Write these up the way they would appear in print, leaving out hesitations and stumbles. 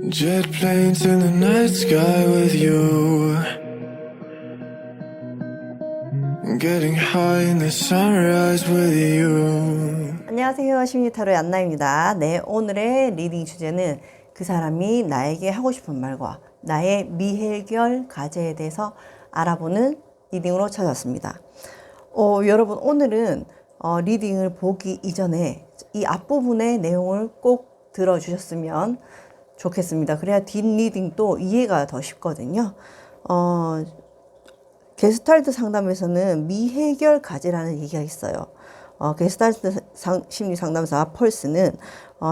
Jet planes in the night sky with you, getting high in the sunrise with you. 안녕하세요. 심리타로의 안나입니다. 네, 오늘의 리딩 주제는 그 사람이 나에게 하고 싶은 말과 나의 미해결 과제에 대해서 알아보는 리딩으로 찾아왔습니다. 여러분 오늘은 리딩을 보기 이전에 이 앞부분의 내용을 꼭 들어주셨으면 좋겠습니다. 그래야 뒷 리딩도 이해가 더 쉽거든요. 게스탈트 상담에서는 미해결 과제라는 얘기가 있어요. 게스탈트 심리 상담사 펄스는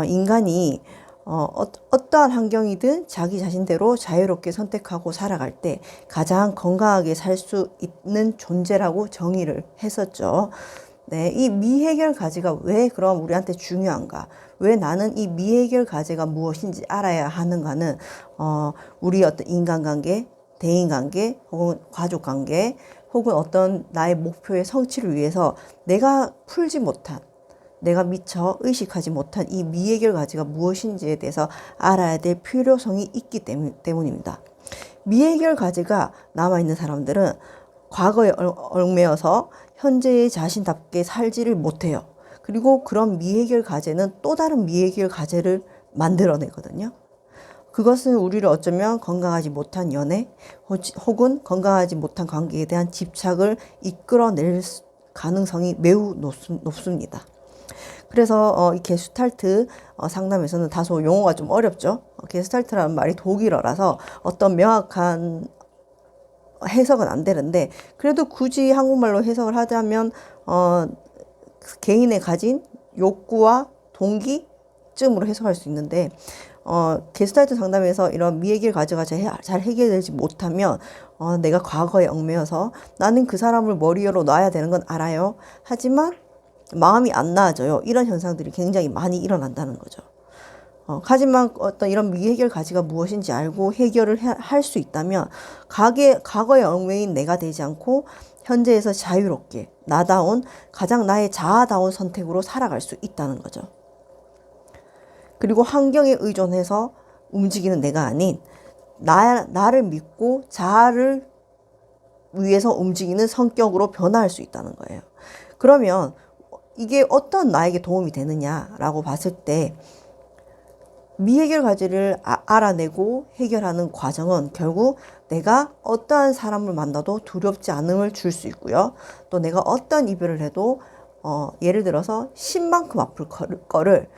인간이 어떠한 환경이든 자기 자신대로 자유롭게 선택하고 살아갈 때 가장 건강하게 살 수 있는 존재라고 정의를 했었죠. 네, 이 미해결 과제가 왜 그럼 우리한테 중요한가? 왜 나는 이 미해결 과제가 무엇인지 알아야 하는가는 우리 어떤 인간관계, 대인관계, 혹은 가족관계, 혹은 어떤 나의 목표의 성취를 위해서 내가 풀지 못한, 내가 미처 의식하지 못한 이 미해결 과제가 무엇인지에 대해서 알아야 될 필요성이 있기 때문입니다. 미해결 과제가 남아있는 사람들은 과거에 얽매여서 현재의 자신답게 살지를 못해요. 그리고 그런 미해결 과제는 또 다른 미해결 과제를 만들어내거든요. 그것은 우리를 어쩌면 건강하지 못한 연애 혹은 건강하지 못한 관계에 대한 집착을 이끌어낼 가능성이 매우 높습니다. 그래서 이 게슈탈트 상담에서는 다소 용어가 좀 어렵죠. 게슈탈트라는 말이 독일어라서 어떤 명확한 해석은 안 되는데, 그래도 굳이 한국말로 해석을 하자면 개인의 가진 욕구와 동기쯤으로 해석할 수 있는데, 게스탈트 상담에서 이런 미해결 과제가 잘 해결되지 못하면 내가 과거에 얽매여서 나는 그 사람을 머리 위로 놔야 되는 건 알아요. 하지만 마음이 안 나아져요. 이런 현상들이 굉장히 많이 일어난다는 거죠. 하지만 어떤 이런 미해결 과제가 무엇인지 알고 해결을 할 수 있다면 과거에 얽매인 내가 되지 않고 현재에서 자유롭게 나다운 가장 나의 자아다운 선택으로 살아갈 수 있다는 거죠. 그리고 환경에 의존해서 움직이는 내가 아닌 나를 믿고 자아를 위해서 움직이는 성격으로 변화할 수 있다는 거예요. 그러면 이게 어떤 나에게 도움이 되느냐라고 봤을 때 미해결 과제를 알아내고 해결하는 과정은 결국 내가 어떠한 사람을 만나도 두렵지 않음을 줄 수 있고요. 또 내가 어떤 이별을 해도 예를 들어서 10만큼 아플 거를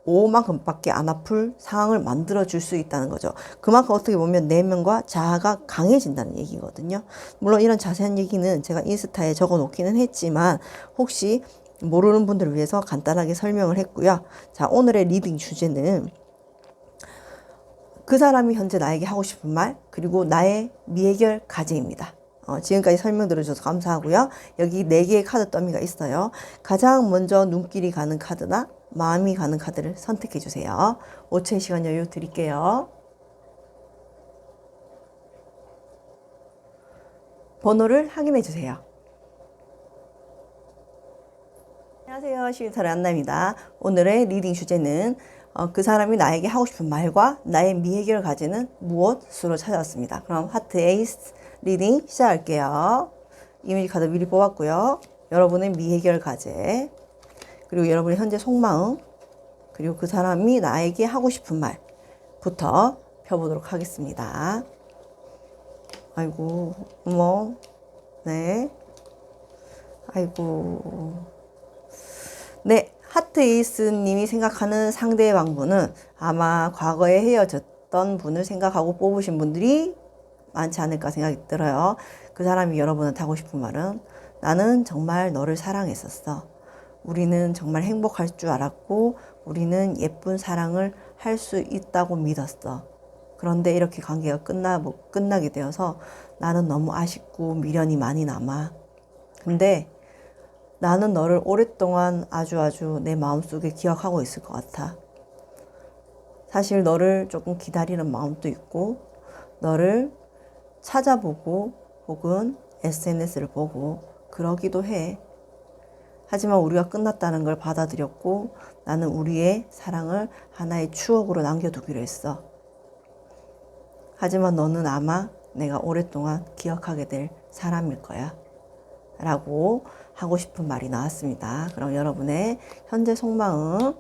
5만큼밖에 안 아플 상황을 만들어 줄 수 있다는 거죠. 그만큼 어떻게 보면 내면과 자아가 강해진다는 얘기거든요. 물론 이런 자세한 얘기는 제가 인스타에 적어 놓기는 했지만 혹시 모르는 분들을 위해서 간단하게 설명을 했고요. 자, 오늘의 리딩 주제는 그 사람이 현재 나에게 하고 싶은 말, 그리고 나의 미해결 과제입니다. 지금까지 설명 들어주셔서 감사하고요. 여기 4개의 카드 더미가 있어요. 가장 먼저 눈길이 가는 카드나 마음이 가는 카드를 선택해 주세요. 5초의 시간 여유 드릴게요. 번호를 확인해 주세요. 안녕하세요. 심리타로의 안나입니다. 오늘의 리딩 주제는 그 사람이 나에게 하고 싶은 말과 나의 미해결 과제는 무엇으로 찾아왔습니다. 그럼 하트 에이스 리딩 시작할게요. 이미지 카드 미리 뽑았고요. 여러분의 미해결 과제, 그리고 여러분의 현재 속마음, 그리고 그 사람이 나에게 하고 싶은 말부터 펴보도록 하겠습니다. 아이고, 어머, 네. 아이고. 네, 하트 에이스님이 생각하는 상대방분은 아마 과거에 헤어졌던 분을 생각하고 뽑으신 분들이 많지 않을까 생각이 들어요. 그 사람이 여러분한테 하고 싶은 말은 나는 정말 너를 사랑했었어. 우리는 정말 행복할 줄 알았고 우리는 예쁜 사랑을 할 수 있다고 믿었어. 그런데 이렇게 관계가 끝나게 되어서 나는 너무 아쉽고 미련이 많이 남아. 근데 나는 너를 오랫동안 아주 내 마음속에 기억하고 있을 것 같아. 사실 너를 조금 기다리는 마음도 있고 너를 찾아보고 혹은 SNS를 보고 그러기도 해. 하지만 우리가 끝났다는 걸 받아들였고 나는 우리의 사랑을 하나의 추억으로 남겨두기로 했어. 하지만 너는 아마 내가 오랫동안 기억하게 될 사람일 거야. 라고 하고 싶은 말이 나왔습니다. 그럼 여러분의 현재 속마음.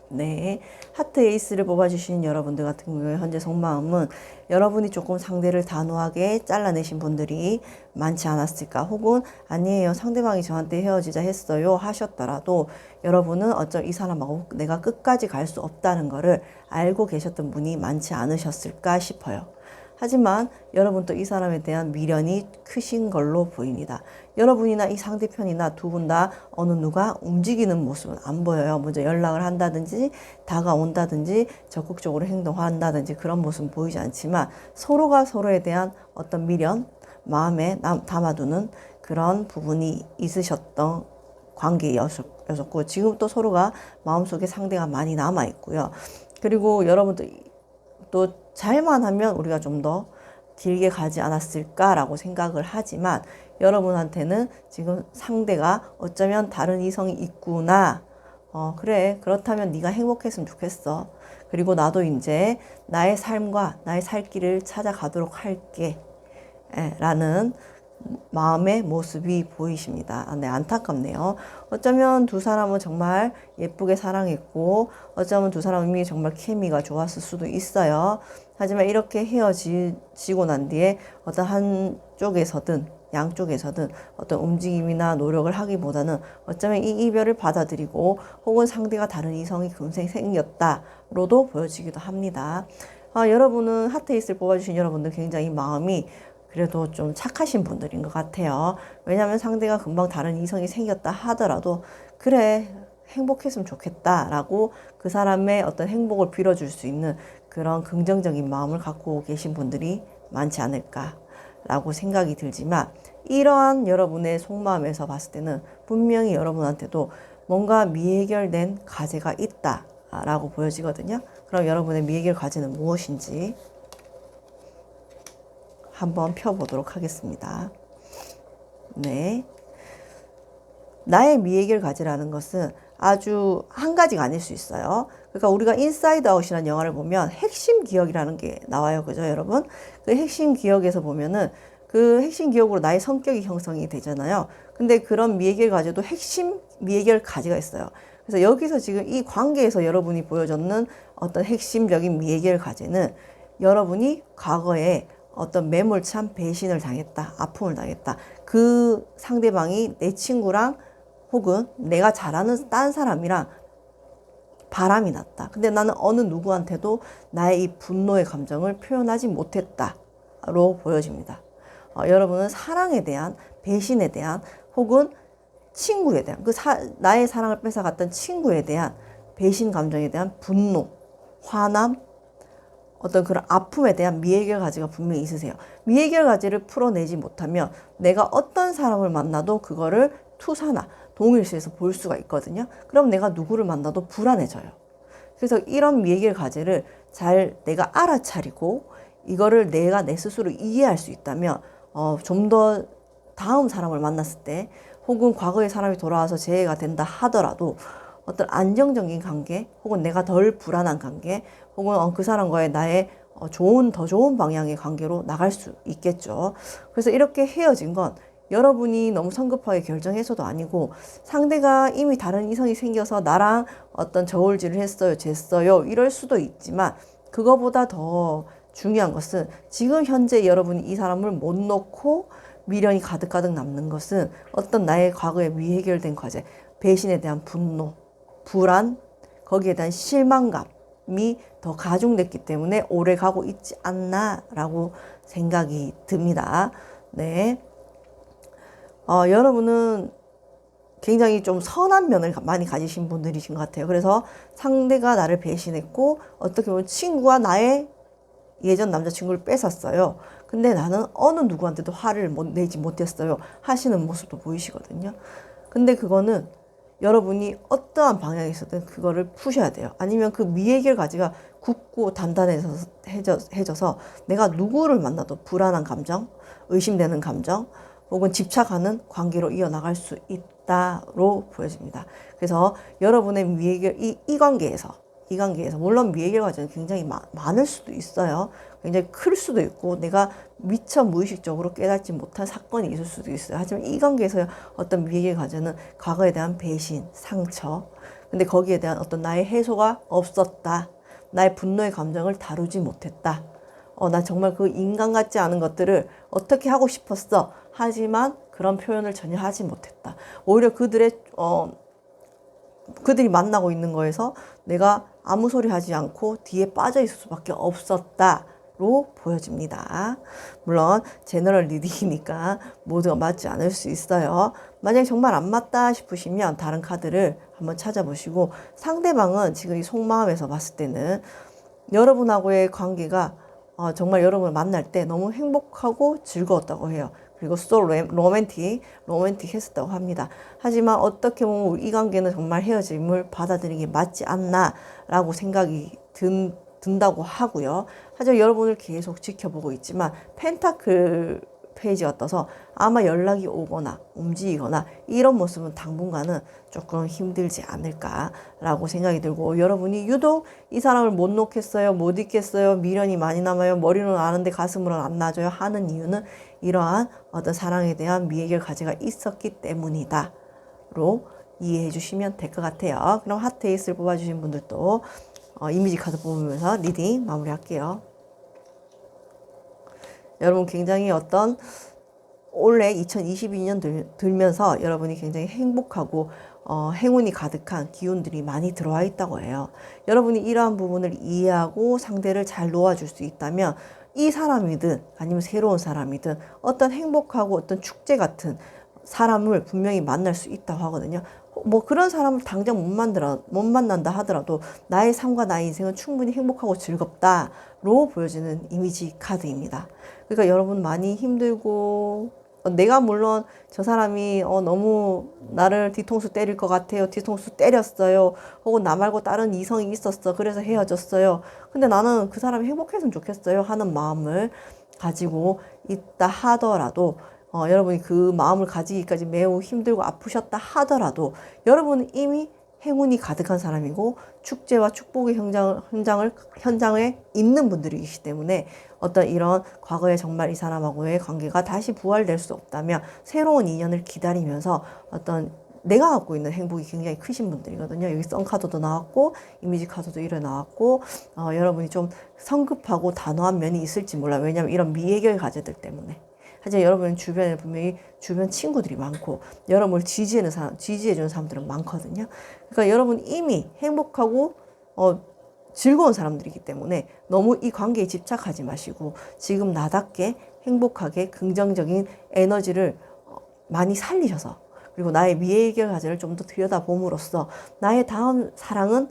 네, 하트 에이스를 뽑아주신 여러분들 같은 경우에 현재 속마음은 여러분이 조금 상대를 단호하게 잘라내신 분들이 많지 않았을까, 혹은 아니에요, 상대방이 저한테 헤어지자 했어요 하셨더라도 여러분은 어쩜 이 사람하고 내가 끝까지 갈 수 없다는 거를 알고 계셨던 분이 많지 않으셨을까 싶어요. 하지만 여러분 또 이 사람에 대한 미련이 크신 걸로 보입니다. 여러분이나 이 상대편이나 두 분 다 어느 누가 움직이는 모습은 안 보여요. 먼저 연락을 한다든지 다가온다든지 적극적으로 행동한다든지 그런 모습은 보이지 않지만 서로가 서로에 대한 어떤 미련, 마음에 담아두는 그런 부분이 있으셨던 관계였었고, 지금 또 서로가 마음속에 상대가 많이 남아있고요. 그리고 여러분도 또 잘만 하면 우리가 좀 더 길게 가지 않았을까라고 생각을 하지만 여러분한테는 지금 상대가 어쩌면 다른 이성이 있구나. 그래. 그렇다면 네가 행복했으면 좋겠어. 그리고 나도 이제 나의 삶과 나의 살 길을 찾아가도록 할게. 라는 마음의 모습이 보이십니다. 네, 안타깝네요. 어쩌면 두 사람은 정말 예쁘게 사랑했고 어쩌면 두 사람 이미 정말 케미가 좋았을 수도 있어요. 하지만 이렇게 헤어지고 난 뒤에 어떤 한쪽에서든 양쪽에서든 어떤 움직임이나 노력을 하기보다는 어쩌면 이 이별을 받아들이고 혹은 상대가 다른 이성이 금세 생겼다로도 보여지기도 합니다. 여러분은 하트에이스를 뽑아주신 여러분들 굉장히 마음이 그래도 좀 착하신 분들인 것 같아요. 왜냐하면 상대가 금방 다른 이성이 생겼다 하더라도 그래, 행복했으면 좋겠다라고 그 사람의 어떤 행복을 빌어줄 수 있는 그런 긍정적인 마음을 갖고 계신 분들이 많지 않을까라고 생각이 들지만, 이러한 여러분의 속마음에서 봤을 때는 분명히 여러분한테도 뭔가 미해결된 과제가 있다라고 보여지거든요. 그럼 여러분의 미해결 과제는 무엇인지 한번 펴보도록 하겠습니다. 네. 나의 미해결 과제라는 것은 아주 한 가지가 아닐 수 있어요. 그러니까 우리가 인사이드 아웃이라는 영화를 보면 핵심 기억이라는 게 나와요. 그죠, 여러분? 그 핵심 기억에서 보면은 그 핵심 기억으로 나의 성격이 형성이 되잖아요. 근데 그런 미해결 과제도 핵심 미해결 과제가 있어요. 그래서 여기서 지금 이 관계에서 여러분이 보여줬는 어떤 핵심적인 미해결 과제는 여러분이 과거에 어떤 매몰찬 배신을 당했다, 아픔을 당했다. 그 상대방이 내 친구랑 혹은 내가 잘 아는 딴 사람이랑 바람이 났다. 근데 나는 어느 누구한테도 나의 이 분노의 감정을 표현하지 못했다로 보여집니다. 여러분은 사랑에 대한, 배신에 대한, 혹은 친구에 대한, 나의 사랑을 뺏어갔던 친구에 대한 배신 감정에 대한 분노, 화남, 어떤 그런 아픔에 대한 미해결 과제가 분명히 있으세요. 미해결 과제를 풀어내지 못하면 내가 어떤 사람을 만나도 그거를 투사나 동일시해서 볼 수가 있거든요. 그럼 내가 누구를 만나도 불안해져요. 그래서 이런 미해결 과제를 잘 내가 알아차리고 이거를 내가 내 스스로 이해할 수 있다면 좀 더 다음 사람을 만났을 때 혹은 과거의 사람이 돌아와서 재해가 된다 하더라도 어떤 안정적인 관계 혹은 내가 덜 불안한 관계 혹은 그 사람과의 나의 더 좋은 방향의 관계로 나갈 수 있겠죠. 그래서 이렇게 헤어진 건 여러분이 너무 성급하게 결정해서도 아니고 상대가 이미 다른 이성이 생겨서 나랑 어떤 저울질을 했어요, 쟀어요 이럴 수도 있지만, 그거보다 더 중요한 것은 지금 현재 여러분이 이 사람을 못 놓고 미련이 가득가득 남는 것은 어떤 나의 과거에 미해결된 과제, 배신에 대한 분노, 불안, 거기에 대한 실망감이 더 가중됐기 때문에 오래 가고 있지 않나라고 생각이 듭니다. 네. 여러분은 굉장히 좀 선한 면을 많이 가지신 분들이신 것 같아요. 그래서 상대가 나를 배신했고 어떻게 보면 친구가 나의 예전 남자친구를 뺏었어요. 근데 나는 어느 누구한테도 화를 내지 못했어요 하시는 모습도 보이시거든요. 근데 그거는 여러분이 어떠한 방향에서든 그거를 푸셔야 돼요. 아니면 그 미해결 과제가 굳고 단단해져서 내가 누구를 만나도 불안한 감정, 의심되는 감정, 혹은 집착하는 관계로 이어나갈 수 있다로 보여집니다. 그래서 여러분의 미해결, 이 관계에서 이 관계에서. 물론 미해결 과정은 굉장히 많을 수도 있어요. 굉장히 클 수도 있고 내가 미처 무의식적으로 깨닫지 못한 사건이 있을 수도 있어요. 하지만 이 관계에서 어떤 미해결 과정은 과거에 대한 배신, 상처, 근데 거기에 대한 어떤 나의 해소가 없었다. 나의 분노의 감정을 다루지 못했다. 나 정말 그 인간 같지 않은 것들을 어떻게 하고 싶었어. 하지만 그런 표현을 전혀 하지 못했다. 오히려 그들이 만나고 있는 거에서 내가 아무 소리 하지 않고 뒤에 빠져 있을 수밖에 없었다로 보여집니다. 물론 제너럴 리딩이니까 모두가 맞지 않을 수 있어요. 만약에 정말 안 맞다 싶으시면 다른 카드를 한번 찾아보시고, 상대방은 지금 이 속마음에서 봤을 때는 여러분하고의 관계가 정말 여러분을 만날 때 너무 행복하고 즐거웠다고 해요. 그리고 로맨틱했었다고 합니다. 하지만 어떻게 보면 이 관계는 정말 헤어짐을 받아들이기 맞지 않나라고 생각이 든다고 하고요. 하지만 여러분을 계속 지켜보고 있지만 펜타클 페이지가 떠서 아마 연락이 오거나 움직이거나 이런 모습은 당분간은 조금 힘들지 않을까라고 생각이 들고, 여러분이 유독 이 사람을 못 놓겠어요, 못 잊겠어요, 미련이 많이 남아요, 머리로는 아는데 가슴으로는 안 놔줘요 하는 이유는 이러한 어떤 사랑에 대한 미해결 과제가 있었기 때문이다 로 이해해 주시면 될 것 같아요. 그럼 하트 에이스를 뽑아주신 분들도 이미지 카드 뽑으면서 리딩 마무리할게요. 여러분 굉장히 올해 2022년 들면서 여러분이 굉장히 행복하고 행운이 가득한 기운들이 많이 들어와 있다고 해요. 여러분이 이러한 부분을 이해하고 상대를 잘 놓아줄 수 있다면 이 사람이든 아니면 새로운 사람이든 어떤 행복하고 어떤 축제 같은 사람을 분명히 만날 수 있다고 하거든요. 뭐 그런 사람을 당장 못 만난다 하더라도 나의 삶과 나의 인생은 충분히 행복하고 즐겁다로 보여지는 이미지 카드입니다. 그러니까 여러분 많이 힘들고, 내가 물론 저 사람이 너무 나를 뒤통수 때릴 것 같아요, 뒤통수 때렸어요, 혹은 나 말고 다른 이성이 있었어, 그래서 헤어졌어요, 근데 나는 그 사람이 행복했으면 좋겠어요 하는 마음을 가지고 있다 하더라도, 여러분이 그 마음을 가지기까지 매우 힘들고 아프셨다 하더라도 여러분은 이미 행운이 가득한 사람이고 축제와 축복의 현장에 있는 분들이기 때문에 어떤 이런 과거에 정말 이 사람하고의 관계가 다시 부활될 수 없다면 새로운 인연을 기다리면서 어떤 내가 갖고 있는 행복이 굉장히 크신 분들이거든요. 여기 썬 카드도 나왔고 이미지 카드도 이래 나왔고, 여러분이 좀 성급하고 단호한 면이 있을지 몰라요. 왜냐하면 이런 미해결 과제들 때문에. 하지만 여러분 주변에 분명히 주변 친구들이 많고 여러분을 지지해주는 사람들은 많거든요. 그러니까 여러분 이미 행복하고 즐거운 사람들이기 때문에 너무 이 관계에 집착하지 마시고 지금 나답게 행복하게 긍정적인 에너지를 많이 살리셔서, 그리고 나의 미해결 과제를 좀 더 들여다봄으로써 나의 다음 사랑은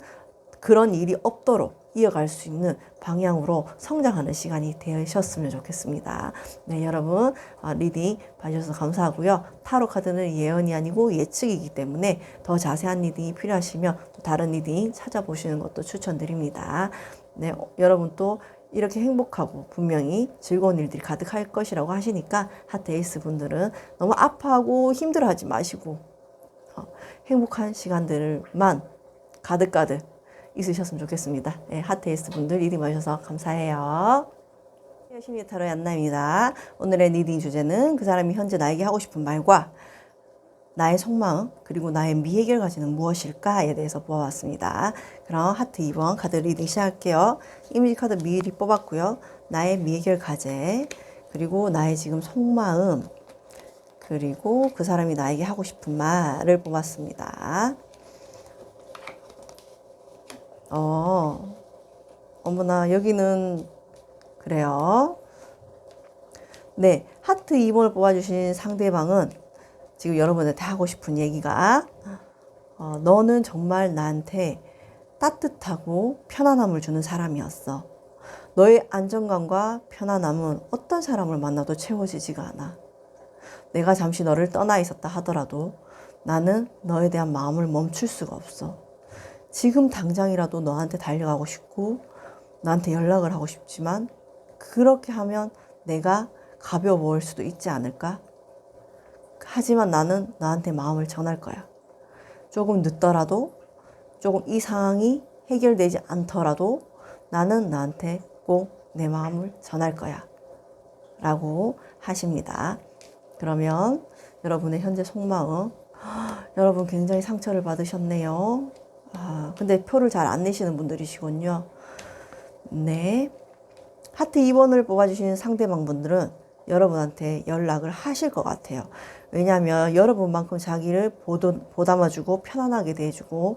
그런 일이 없도록 이어갈 수 있는 방향으로 성장하는 시간이 되셨으면 좋겠습니다. 네, 여러분 리딩 봐주셔서 감사하고요. 타로 카드는 예언이 아니고 예측이기 때문에 더 자세한 리딩이 필요하시면 또 다른 리딩 찾아보시는 것도 추천드립니다. 네, 여러분 또 이렇게 행복하고 분명히 즐거운 일들이 가득할 것이라고 하시니까 하트 에이스 분들은 너무 아파하고 힘들어하지 마시고 행복한 시간들만 가득가득 있으셨으면 좋겠습니다. 네, 하트 에이스 분들 리딩 봐주셔서 감사해요. 심리 타로의 안나입니다. 오늘의 리딩 주제는 그 사람이 현재 나에게 하고 싶은 말과 나의 속마음 그리고 나의 미해결 과제는 무엇일까에 대해서 보아봤습니다. 그럼 하트 2번 카드 리딩 시작할게요. 이미지 카드 미리 뽑았고요. 나의 미해결 과제, 그리고 나의 지금 속마음, 그리고 그 사람이 나에게 하고 싶은 말을 뽑았습니다. 어머나 여기는 그래요. 네, 하트 2번을 뽑아주신 상대방은 지금 여러분한테 하고 싶은 얘기가 너는 정말 나한테 따뜻하고 편안함을 주는 사람이었어. 너의 안정감과 편안함은 어떤 사람을 만나도 채워지지가 않아. 내가 잠시 너를 떠나 있었다 하더라도 나는 너에 대한 마음을 멈출 수가 없어. 지금 당장이라도 너한테 달려가고 싶고 너한테 연락을 하고 싶지만 그렇게 하면 내가 가벼워 보일 수도 있지 않을까? 하지만 나는 너한테 마음을 전할 거야. 조금 늦더라도 조금 이 상황이 해결되지 않더라도 나는 나한테 꼭 내 마음을 전할 거야 라고 하십니다. 그러면 여러분의 현재 속마음, 여러분 굉장히 상처를 받으셨네요. 근데 표를 잘 안 내시는 분들이시군요. 네. 하트 2번을 뽑아주시는 상대방 분들은 여러분한테 연락을 하실 것 같아요. 왜냐하면 여러분만큼 자기를 보담아주고 편안하게 대해주고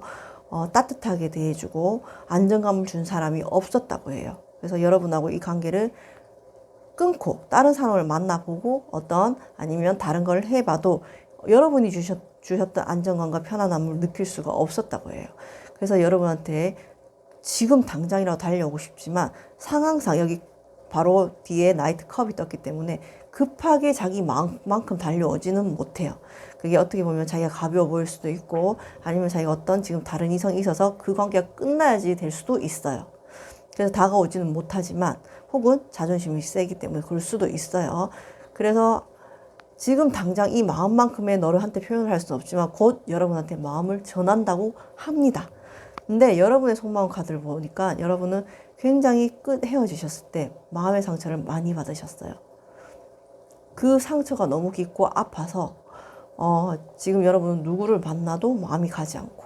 따뜻하게 대해주고 안정감을 준 사람이 없었다고 해요. 그래서 여러분하고 이 관계를 끊고 다른 사람을 만나보고 아니면 다른 걸 해봐도 여러분이 주셨던 안정감과 편안함을 느낄 수가 없었다고 해요. 그래서 여러분한테 지금 당장이라도 달려오고 싶지만 상황상 여기 바로 뒤에 나이트 컵이 떴기 때문에 급하게 자기 마음만큼 달려오지는 못해요. 그게 어떻게 보면 자기가 가벼워 보일 수도 있고 아니면 자기가 어떤 지금 다른 이성이 있어서 그 관계가 끝나야지 될 수도 있어요. 그래서 다가오지는 못하지만 혹은 자존심이 세기 때문에 그럴 수도 있어요. 그래서 지금 당장 이 마음만큼의 너를 한테 표현을 할 수는 없지만 곧 여러분한테 마음을 전한다고 합니다. 근데 여러분의 속마음 카드를 보니까 여러분은 굉장히 헤어지셨을 때 마음의 상처를 많이 받으셨어요. 그 상처가 너무 깊고 아파서 지금 여러분은 누구를 만나도 마음이 가지 않고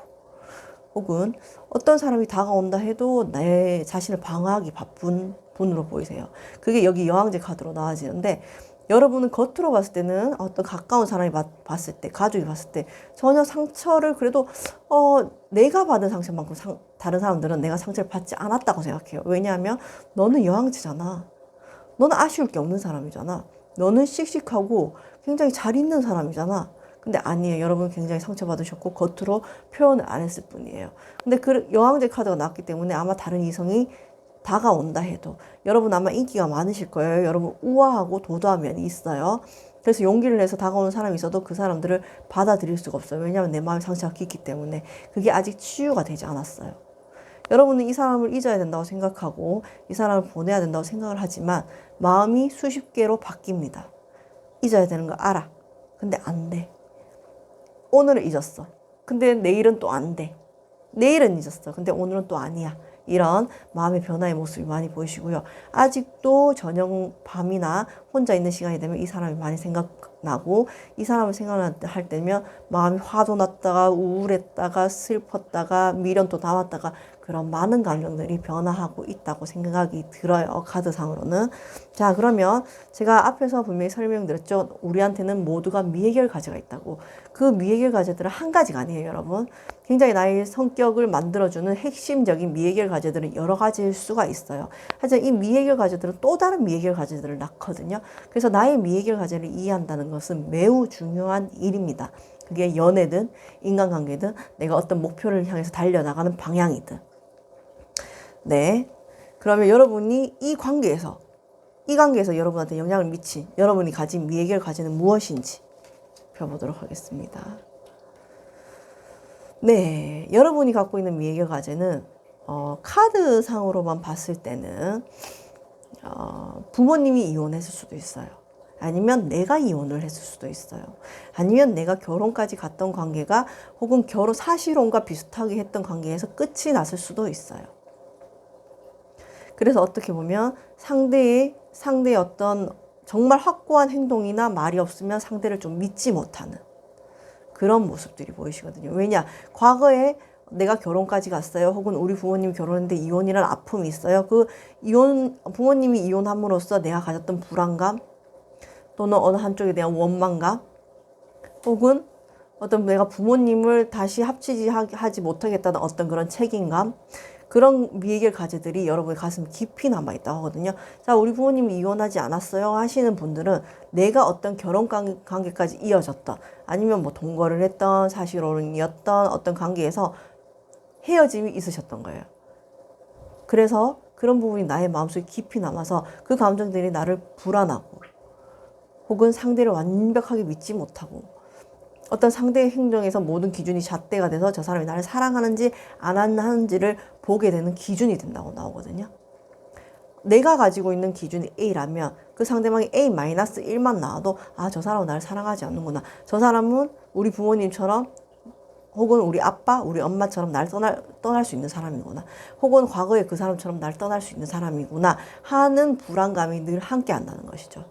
혹은 어떤 사람이 다가온다 해도 내 자신을 방어하기 바쁜 분으로 보이세요. 그게 여기 여왕제 카드로 나와지는데 여러분은 겉으로 봤을 때는 어떤 가까운 사람이 봤을 때, 가족이 봤을 때 전혀 상처를 그래도 내가 받은 상처만큼 다른 사람들은 내가 상처를 받지 않았다고 생각해요. 왜냐하면 너는 여왕제잖아. 너는 아쉬울 게 없는 사람이잖아. 너는 씩씩하고 굉장히 잘 있는 사람이잖아. 근데 아니에요. 여러분 굉장히 상처받으셨고 겉으로 표현을 안 했을 뿐이에요. 근데 그 여왕제 카드가 나왔기 때문에 아마 다른 이성이 다가온다 해도 여러분 아마 인기가 많으실 거예요. 여러분 우아하고 도도한 면이 있어요. 그래서 용기를 내서 다가오는 사람이 있어도 그 사람들을 받아들일 수가 없어요. 왜냐하면 내 마음의 상처가 깊기 때문에 그게 아직 치유가 되지 않았어요. 여러분은 이 사람을 잊어야 된다고 생각하고 이 사람을 보내야 된다고 생각을 하지만 마음이 수십 개로 바뀝니다. 잊어야 되는 거 알아. 근데 안 돼. 오늘은 잊었어. 근데 내일은 또 안 돼. 내일은 잊었어. 근데 오늘은 또 아니야. 이런 마음의 변화의 모습이 많이 보이시고요. 아직도 저녁 밤이나 혼자 있는 시간이 되면 이 사람이 많이 생각나고 이 사람을 생각할 때면 마음이 화도 났다가 우울했다가 슬펐다가 미련도 담았다가 그런 많은 감정들이 변화하고 있다고 생각이 들어요. 카드상으로는. 자, 그러면 제가 앞에서 분명히 설명드렸죠. 우리한테는 모두가 미해결 과제가 있다고. 그 미해결 과제들은 한 가지가 아니에요, 여러분. 굉장히 나의 성격을 만들어주는 핵심적인 미해결 과제들은 여러 가지일 수가 있어요. 하지만 이 미해결 과제들은 또 다른 미해결 과제들을 낳거든요. 그래서 나의 미해결 과제를 이해한다는 것은 매우 중요한 일입니다. 그게 연애든 인간관계든 내가 어떤 목표를 향해서 달려나가는 방향이든. 네. 그러면 여러분이 이 관계에서 여러분한테 영향을 미친 여러분이 가진 미해결 과제는 무엇인지 펴보도록 하겠습니다. 네. 여러분이 갖고 있는 미해결 과제는 카드상으로만 봤을 때는 부모님이 이혼했을 수도 있어요. 아니면 내가 이혼을 했을 수도 있어요. 아니면 내가 결혼까지 갔던 관계가 혹은 결혼 사실혼과 비슷하게 했던 관계에서 끝이 났을 수도 있어요. 그래서 어떻게 보면 상대의 어떤 정말 확고한 행동이나 말이 없으면 상대를 좀 믿지 못하는 그런 모습들이 보이시거든요. 왜냐? 과거에 내가 결혼까지 갔어요. 혹은 우리 부모님이 결혼했는데 이혼이라는 아픔이 있어요. 부모님이 이혼함으로써 내가 가졌던 불안감 또는 어느 한쪽에 대한 원망감 혹은 어떤 내가 부모님을 다시 하지 못하겠다는 어떤 그런 책임감 그런 미해결 과제들이 여러분의 가슴 깊이 남아있다고 하거든요. 자, 우리 부모님이 이혼하지 않았어요 하시는 분들은 내가 어떤 결혼 관계까지 이어졌던 아니면 뭐 동거를 했던 사실혼이었던 어떤 관계에서 헤어짐이 있으셨던 거예요. 그래서 그런 부분이 나의 마음속에 깊이 남아서 그 감정들이 나를 불안하고 혹은 상대를 완벽하게 믿지 못하고 어떤 상대의 행동에서 모든 기준이 잣대가 돼서 저 사람이 나를 사랑하는지 안 하는지를 보게 되는 기준이 된다고 나오거든요. 내가 가지고 있는 기준이 A라면 그 상대방이 A-1만 나와도 아, 저 사람은 나를 사랑하지 않는구나. 저 사람은 우리 부모님처럼 혹은 우리 아빠, 우리 엄마처럼 날 떠날 수 있는 사람이구나. 혹은 과거에 그 사람처럼 날 떠날 수 있는 사람이구나 하는 불안감이 늘 함께 한다는 것이죠.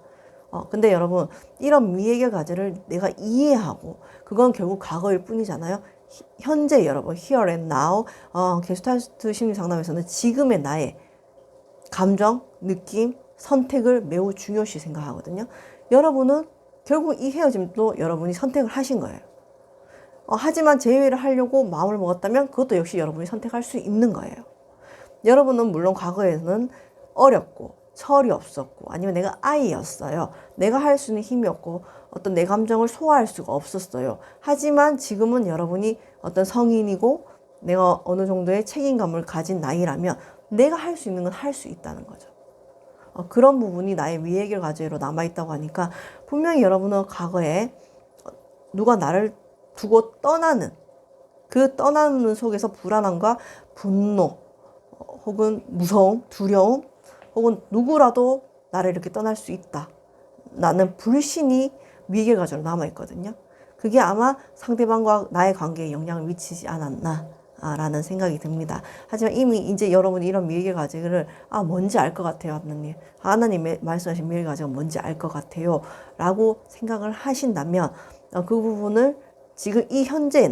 근데 여러분, 이런 미해결 과제를 내가 이해하고, 그건 결국 과거일 뿐이잖아요. 현재 여러분, here and now, 게슈탈트 심리 상담에서는 지금의 나의 감정, 느낌, 선택을 매우 중요시 생각하거든요. 여러분은 결국 이 헤어짐도 여러분이 선택을 하신 거예요. 하지만 재회를 하려고 마음을 먹었다면 그것도 역시 여러분이 선택할 수 있는 거예요. 여러분은 물론 과거에는 어렵고 철이 없었고 아니면 내가 아이였어요. 내가 할 수 있는 힘이 없고 어떤 내 감정을 소화할 수가 없었어요. 하지만 지금은 여러분이 어떤 성인이고 내가 어느 정도의 책임감을 가진 나이라면 내가 할 수 있는 건 할 수 있다는 거죠. 그런 부분이 나의 미해결 과제로 남아있다고 하니까 분명히 여러분은 과거에 누가 나를 두고 떠나는 그 떠나는 속에서 불안함과 분노 혹은 무서움, 두려움 혹은 누구라도 나를 이렇게 떠날 수 있다. 나는 불신이 미해결 과제로 남아있거든요. 그게 아마 상대방과 나의 관계에 영향을 미치지 않았나 라는 생각이 듭니다. 하지만 이미 이제 여러분이 이런 미해결 과제를 뭔지 알 것 같아요. 하나님. 하나님의 말씀하신 미해결 과제가 뭔지 알 것 같아요. 라고 생각을 하신다면 그 부분을 지금 이 현재의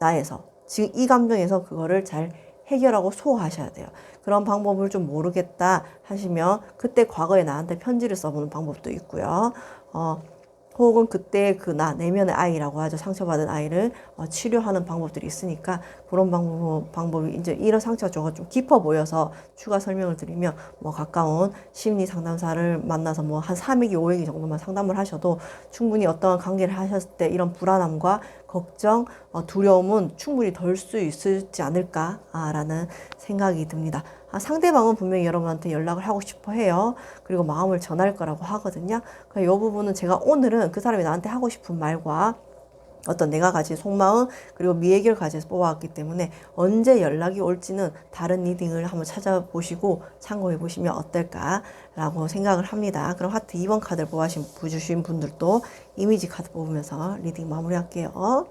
나에서 지금 이 감정에서 그거를 잘 해결하고 소화하셔야 돼요. 그런 방법을 좀 모르겠다 하시면 그때 과거에 나한테 편지를 써보는 방법도 있고요. 혹은 그때 그 내면의 아이라고 하죠. 상처받은 아이를 치료하는 방법들이 있으니까 그런 방법이 이제 이런 상처가 좀 깊어 보여서 추가 설명을 드리면 가까운 심리 상담사를 만나서 한 3회기, 5회기 정도만 상담을 하셔도 충분히 어떤 관계를 하셨을 때 이런 불안함과 걱정, 두려움은 충분히 덜 수 있지 않을까라는 생각이 듭니다. 상대방은 분명히 여러분한테 연락을 하고 싶어 해요. 그리고 마음을 전할 거라고 하거든요. 이 부분은 제가 오늘은 그 사람이 나한테 하고 싶은 말과 어떤 내가 가진 속마음 그리고 미해결 과제에서 뽑아왔기 때문에 언제 연락이 올지는 다른 리딩을 한번 찾아보시고 참고해 보시면 어떨까라고 생각을 합니다. 그럼 하트 2번 카드를 뽑아주신 분들도 이미지 카드 뽑으면서 리딩 마무리할게요.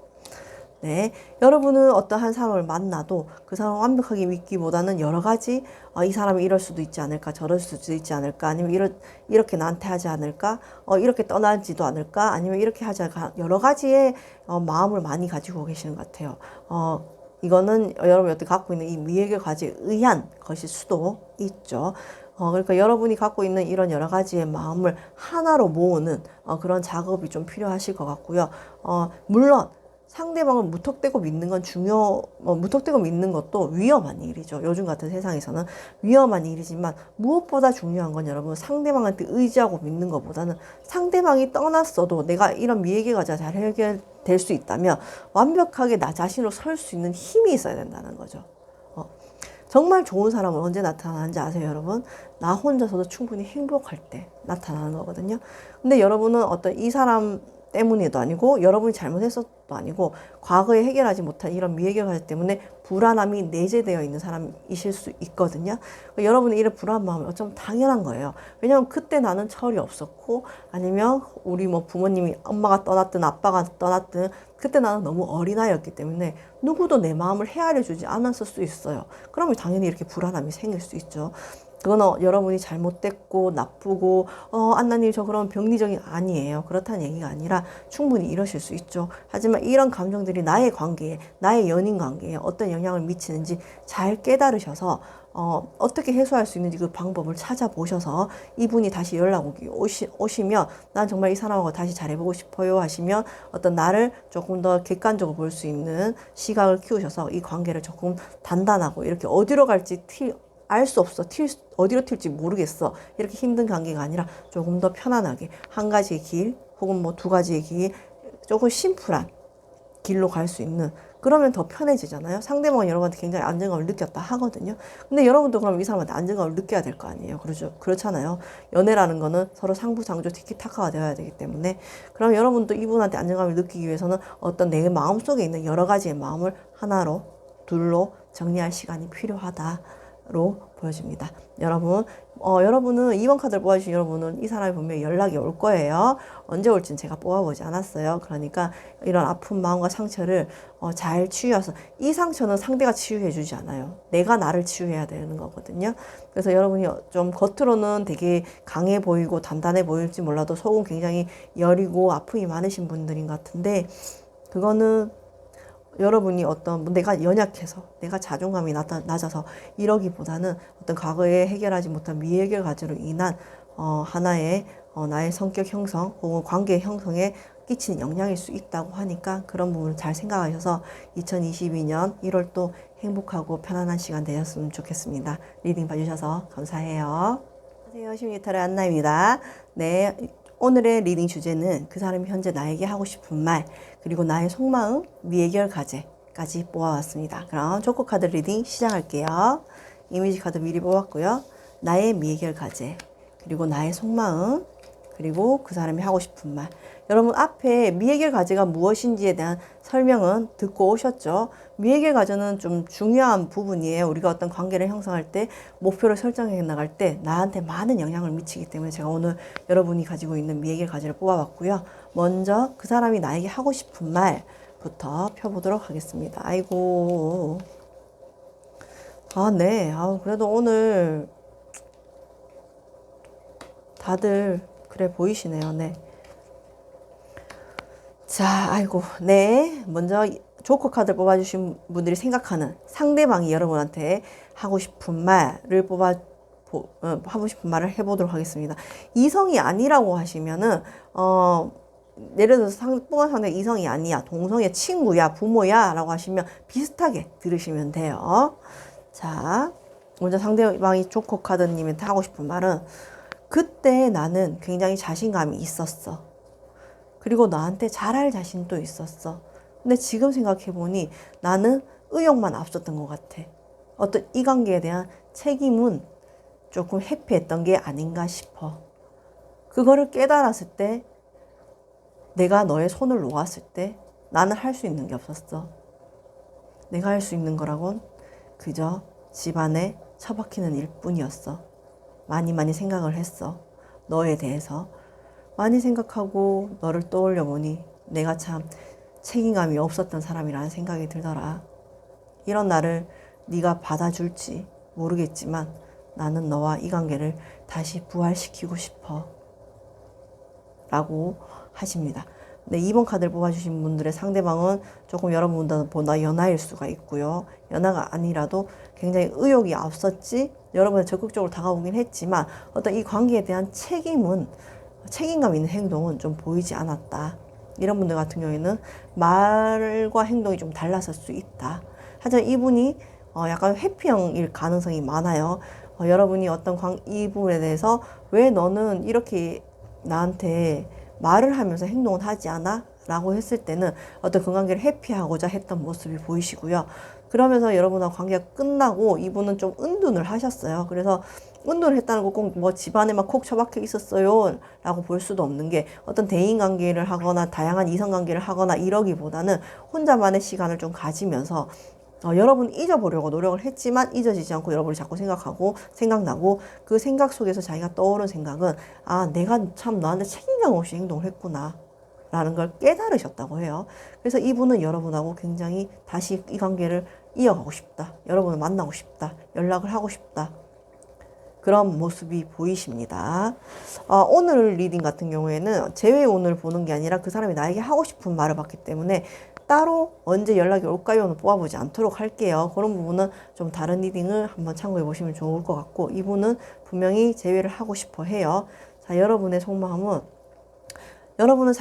네, 여러분은 어떤 한 사람을 만나도 그 사람을 완벽하게 믿기보다는 여러 가지 이 사람이 이럴 수도 있지 않을까, 저럴 수도 있지 않을까, 아니면 이렇게 나한테 하지 않을까, 이렇게 떠나지도 않을까, 아니면 이렇게 하지 않을까, 여러 가지의 마음을 많이 가지고 계시는 것 같아요. 이거는 여러분이 어떻게 갖고 있는 이 미해결 과제에 의한 것일 수도 있죠. 그러니까 여러분이 갖고 있는 이런 여러 가지의 마음을 하나로 모으는 그런 작업이 좀 필요하실 것 같고요. 물론 상대방을 무턱대고 믿는 건 무턱대고 믿는 것도 위험한 일이죠. 요즘 같은 세상에서는 위험한 일이지만 무엇보다 중요한 건 여러분 상대방한테 의지하고 믿는 것보다는 상대방이 떠났어도 내가 이런 미해결 과제가 잘 해결될 수 있다면 완벽하게 나 자신으로 설 수 있는 힘이 있어야 된다는 거죠. 정말 좋은 사람은 언제 나타나는지 아세요, 여러분? 나 혼자서도 충분히 행복할 때 나타나는 거거든요. 근데 여러분은 어떤 이 사람 때문에도 아니고 여러분이 잘못했어도 아니고 과거에 해결하지 못한 이런 미해결 과제 때문에 불안함이 내재되어 있는 사람이실 수 있거든요. 여러분의 이런 불안한 마음이 어쩌면 당연한 거예요. 왜냐하면 그때 나는 철이 없었고 아니면 우리 부모님이 엄마가 떠났든 아빠가 떠났든 그때 나는 너무 어린아이였기 때문에 누구도 내 마음을 헤아려 주지 않았을 수 있어요. 그러면 당연히 이렇게 불안함이 생길 수 있죠. 그건 여러분이 잘못됐고 나쁘고 안나님 저 그런 병리적인 아니에요. 그렇다는 얘기가 아니라 충분히 이러실 수 있죠. 하지만 이런 감정들이 나의 관계에 나의 연인 관계에 어떤 영향을 미치는지 잘 깨달으셔서 어떻게 해소할 수 있는지 그 방법을 찾아보셔서 이분이 다시 연락 오시면 난 정말 이 사람하고 다시 잘해보고 싶어요 하시면 어떤 나를 조금 더 객관적으로 볼 수 있는 시각을 키우셔서 이 관계를 조금 단단하고 이렇게 어디로 갈지 알 수 없어. 어디로 튈지 모르겠어. 이렇게 힘든 관계가 아니라 조금 더 편안하게 한 가지의 길 혹은 두 가지의 길 조금 심플한 길로 갈 수 있는 그러면 더 편해지잖아요. 상대방은 여러분한테 굉장히 안정감을 느꼈다 하거든요. 근데 여러분도 그럼 이 사람한테 안정감을 느껴야 될 거 아니에요. 그렇잖아요. 연애라는 거는 서로 상부상조 티키타카가 되어야 되기 때문에 그럼 여러분도 이분한테 안정감을 느끼기 위해서는 어떤 내 마음속에 있는 여러 가지의 마음을 하나로 둘로 정리할 시간이 필요하다. 보여집니다. 여러분은 2번 카드를 뽑아주신 여러분은 이 사람이 분명히 연락이 올 거예요. 언제 올지는 제가 뽑아보지 않았어요. 그러니까 이런 아픈 마음과 상처를 잘 치유해서, 이 상처는 상대가 치유해 주지 않아요. 내가 나를 치유해야 되는 거거든요. 그래서 여러분이 좀 겉으로는 되게 강해 보이고 단단해 보일지 몰라도 속은 굉장히 여리고 아픔이 많으신 분들인 것 같은데, 그거는 여러분이 내가 연약해서, 내가 자존감이 낮아서 이러기보다는 어떤 과거에 해결하지 못한 미해결 과제로 인한 하나의 나의 성격 형성 혹은 관계 형성에 끼치는 영향일 수 있다고 하니까, 그런 부분을 잘 생각하셔서 2022년 1월 또 행복하고 편안한 시간 되셨으면 좋겠습니다. 리딩 봐주셔서 감사해요. 안녕하세요. 심리타로 안나입니다. 네. 오늘의 리딩 주제는 그 사람이 현재 나에게 하고 싶은 말, 그리고 나의 속마음, 미해결 과제까지 뽑아왔습니다. 그럼 조커 카드 리딩 시작할게요. 이미지 카드 미리 뽑았고요. 나의 미해결 과제, 그리고 나의 속마음, 그리고 그 사람이 하고 싶은 말. 여러분 앞에 미해결 과제가 무엇인지에 대한 설명은 듣고 오셨죠? 미해결 과제는 좀 중요한 부분이에요. 우리가 어떤 관계를 형성할 때, 목표를 설정해 나갈 때 나한테 많은 영향을 미치기 때문에 제가 오늘 여러분이 가지고 있는 미해결 과제를 뽑아봤고요. 먼저 그 사람이 나에게 하고 싶은 말부터 펴보도록 하겠습니다. 아이고. 네. 그래도 오늘 다들 그래 보이시네요. 네. 자, 아이고. 네. 먼저 조커 카드를 뽑아주신 분들이 생각하는 상대방이 여러분한테 하고 싶은 말을 하고 싶은 말을 해보도록 하겠습니다. 이성이 아니라고 하시면은, 예를 들어서 뽑은 상대가 이성이 아니야, 동성애 친구야, 부모야 라고 하시면 비슷하게 들으시면 돼요. 자, 먼저 상대방이 조커 카드님한테 하고 싶은 말은, 그때 나는 굉장히 자신감이 있었어. 그리고 나한테 잘할 자신도 있었어. 근데 지금 생각해보니 나는 의욕만 앞섰던 것 같아. 어떤 이 관계에 대한 책임은 조금 회피했던 게 아닌가 싶어. 그거를 깨달았을 때, 내가 너의 손을 놓았을 때 나는 할 수 있는 게 없었어. 내가 할 수 있는 거라곤 그저 집안에 처박히는 일뿐이었어. 많이 생각을 했어. 너에 대해서 많이 생각하고 너를 떠올려 보니 내가 참 책임감이 없었던 사람이라는 생각이 들더라. 이런 나를 네가 받아줄지 모르겠지만 나는 너와 이 관계를 다시 부활시키고 싶어 라고 하십니다. 네, 2번 카드를 뽑아주신 분들의 상대방은 조금 여러분보다 연하일 수가 있고요. 연하가 아니라도 굉장히 의욕이 앞섰지, 여러분이 적극적으로 다가오긴 했지만 어떤 이 관계에 대한 책임감 있는 행동은 좀 보이지 않았다. 이런 분들 같은 경우에는 말과 행동이 좀 달랐을 수 있다. 하지만 이분이 약간 회피형일 가능성이 많아요. 여러분이 이 부분에 대해서 왜 너는 이렇게 나한테 말을 하면서 행동을 하지 않아? 라고 했을 때는 어떤 그 관계를 회피하고자 했던 모습이 보이시고요. 그러면서 여러분과 관계가 끝나고 이분은 좀 은둔을 하셨어요. 그래서 은둔을 했다는 거 꼭 뭐 집안에만 콕 처박혀 있었어요 라고 볼 수도 없는 게, 어떤 대인 관계를 하거나 다양한 이성 관계를 하거나 이러기보다는 혼자만의 시간을 좀 가지면서 여러분 잊어보려고 노력을 했지만 잊어지지 않고 여러분을 자꾸 생각나고 그 생각 속에서 자기가 떠오른 생각은, 내가 참 너한테 책임감 없이 행동을 했구나 라는 걸 깨달으셨다고 해요. 그래서 이분은 여러분하고 굉장히 다시 이 관계를 이어가고 싶다, 여러분을 만나고 싶다, 연락을 하고 싶다, 그런 모습이 보이십니다. 오늘 리딩 같은 경우에는 재회운을 보는 게 아니라 그 사람이 나에게 하고 싶은 말을 봤기 때문에 따로 언제 연락이 올까요는 뽑아보지 않도록 할게요. 그런 부분은 좀 다른 리딩을 한번 참고해 보시면 좋을 것 같고, 이분은 분명히 재회를 하고 싶어 해요. 자, 여러분의 속마음은, 여러분의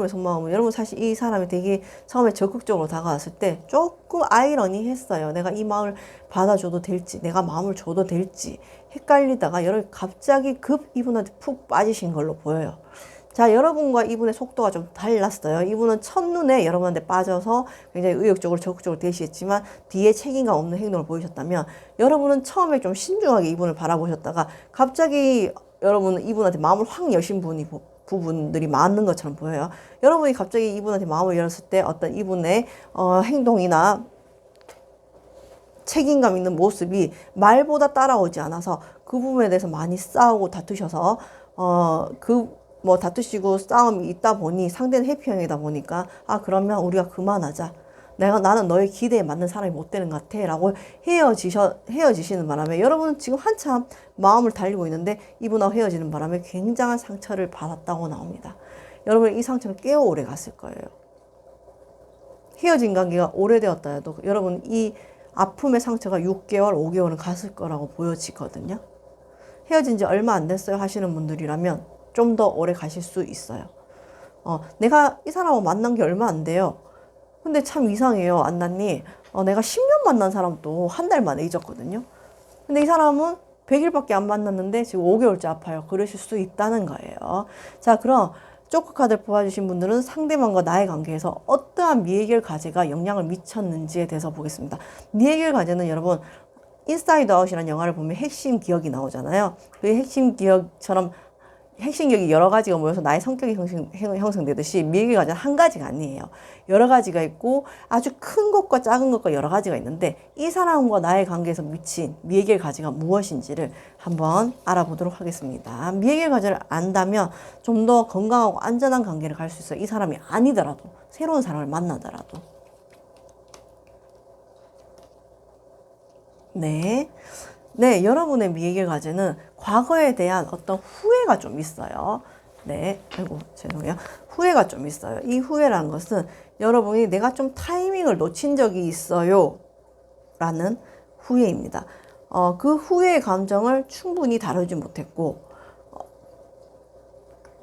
속마음은, 여러분 사실 이 사람이 되게 처음에 적극적으로 다가왔을 때 조금 아이러니했어요. 내가 이 마음을 받아줘도 될지, 내가 마음을 줘도 될지 헷갈리다가 여러분 갑자기 이분한테 푹 빠지신 걸로 보여요. 자, 여러분과 이분의 속도가 좀 달랐어요. 이분은 첫눈에 여러분한테 빠져서 굉장히 의욕적으로 적극적으로 대시했지만 뒤에 책임감 없는 행동을 보이셨다면, 여러분은 처음에 좀 신중하게 이분을 바라보셨다가 갑자기 여러분은 이분한테 마음을 확 여신 부분들이 많은 것처럼 보여요. 여러분이 갑자기 이분한테 마음을 열었을 때 어떤 이분의 행동이나 책임감 있는 모습이 말보다 따라오지 않아서 그 부분에 대해서 많이 싸우고 다투셔서 다투시고 싸움이 있다 보니 상대는 해피형이다 보니까 그러면 우리가 그만하자. 나는 너의 기대에 맞는 사람이 못 되는 것 같아 라고 헤어지시는 바람에 여러분은 지금 한참 마음을 달리고 있는데 이분하고 헤어지는 바람에 굉장한 상처를 받았다고 나옵니다. 여러분 이 상처는 꽤 오래 갔을 거예요. 헤어진 관계가 오래되었다 해도 여러분 이 아픔의 상처가 6개월, 5개월은 갔을 거라고 보여지거든요. 헤어진 지 얼마 안 됐어요 하시는 분들이라면 좀 더 오래 가실 수 있어요. 내가 이 사람하고 만난 게 얼마 안 돼요. 근데 참 이상해요, 안나님. 내가 10년 만난 사람도 한 달 만에 잊었거든요. 근데 이 사람은 100일밖에 안 만났는데 지금 5개월째 아파요. 그러실 수 있다는 거예요. 자, 그럼 조커카드를 뽑아주신 분들은 상대방과 나의 관계에서 어떠한 미해결 과제가 영향을 미쳤는지에 대해서 보겠습니다. 미해결 과제는 여러분 인사이드 아웃이라는 영화를 보면 핵심 기억이 나오잖아요. 그 핵심 기억처럼 핵심 기억이 여러 가지가 모여서 나의 성격이 형성되듯이 미해결 과제는 한 가지가 아니에요. 여러 가지가 있고 아주 큰 것과 작은 것과 여러 가지가 있는데 이 사람과 나의 관계에서 미친 미해결 과제가 무엇인지를 한번 알아보도록 하겠습니다. 미해결 과제를 안다면 좀 더 건강하고 안전한 관계를 갈 수 있어요. 이 사람이 아니더라도 새로운 사람을 만나더라도. 네, 여러분의 미해결 과제는 과거에 대한 어떤 후회가 좀 있어요. 네, 아이고, 죄송해요. 후회가 좀 있어요. 이 후회라는 것은 여러분이 내가 좀 타이밍을 놓친 적이 있어요. 라는 후회입니다. 그 후회의 감정을 충분히 다루지 못했고,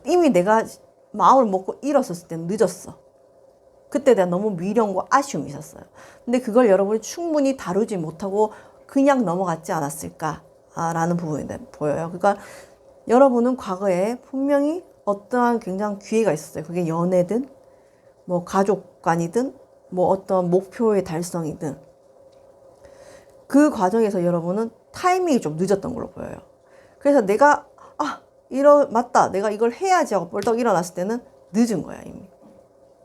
이미 내가 마음을 먹고 일었었을 때는 늦었어. 그때 대한 너무 미련과 아쉬움이 있었어요. 근데 그걸 여러분이 충분히 다루지 못하고 그냥 넘어갔지 않았을까라는 부분이 보여요. 그러니까 여러분은 과거에 분명히 어떠한 굉장히 기회가 있었어요. 그게 연애든 뭐 가족관이든 뭐 어떤 목표의 달성이든 그 과정에서 여러분은 타이밍이 좀 늦었던 걸로 보여요. 그래서 내가 맞다 내가 이걸 해야지 하고 벌떡 일어났을 때는 늦은 거야 이미.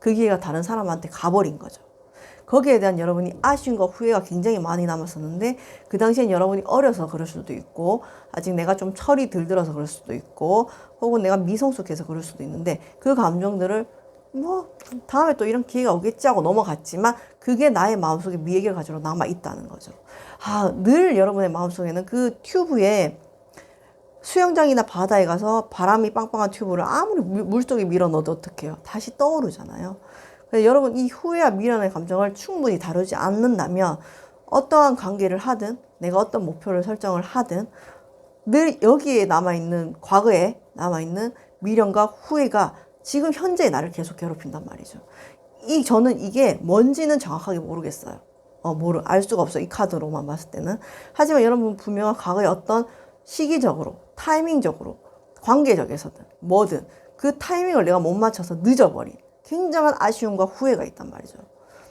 그 기회가 다른 사람한테 가버린 거죠. 거기에 대한 여러분이 아쉬움과 후회가 굉장히 많이 남았었는데 그 당시엔 여러분이 어려서 그럴 수도 있고 아직 내가 좀 철이 덜 들어서 그럴 수도 있고 혹은 내가 미성숙해서 그럴 수도 있는데 그 감정들을 다음에 또 이런 기회가 오겠지 하고 넘어갔지만 그게 나의 마음속에 미해결 과제로 남아있다는 거죠. 늘 여러분의 마음속에는 그 튜브에 수영장이나 바다에 가서 바람이 빵빵한 튜브를 아무리 물속에 밀어 넣어도 어떡해요? 다시 떠오르잖아요. 여러분 이 후회와 미련의 감정을 충분히 다루지 않는다면 어떠한 관계를 하든 내가 어떤 목표를 설정을 하든 늘 여기에 남아있는 과거에 남아있는 미련과 후회가 지금 현재의 나를 계속 괴롭힌단 말이죠. 저는 이게 뭔지는 정확하게 모르겠어요. 알 수가 없어요. 이 카드로만 봤을 때는. 하지만 여러분 분명한 과거에 어떤 시기적으로 타이밍적으로 관계적에서든 뭐든 그 타이밍을 내가 못 맞춰서 늦어버린 굉장한 아쉬움과 후회가 있단 말이죠.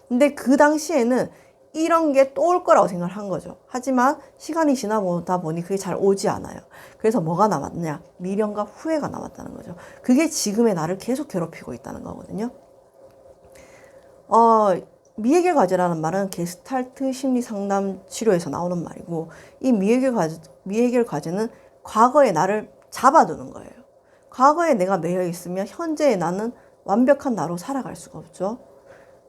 근데 그 당시에는 이런 게 또 올 거라고 생각을 한 거죠. 하지만 시간이 지나보다 보니 그게 잘 오지 않아요. 그래서 뭐가 남았느냐? 미련과 후회가 남았다는 거죠. 그게 지금의 나를 계속 괴롭히고 있다는 거거든요. 미해결 과제라는 말은 게스탈트 심리 상담 치료에서 나오는 말이고 이 미해결 과제는 과거의 나를 잡아두는 거예요. 과거에 내가 매여 있으면 현재의 나는 완벽한 나로 살아갈 수가 없죠.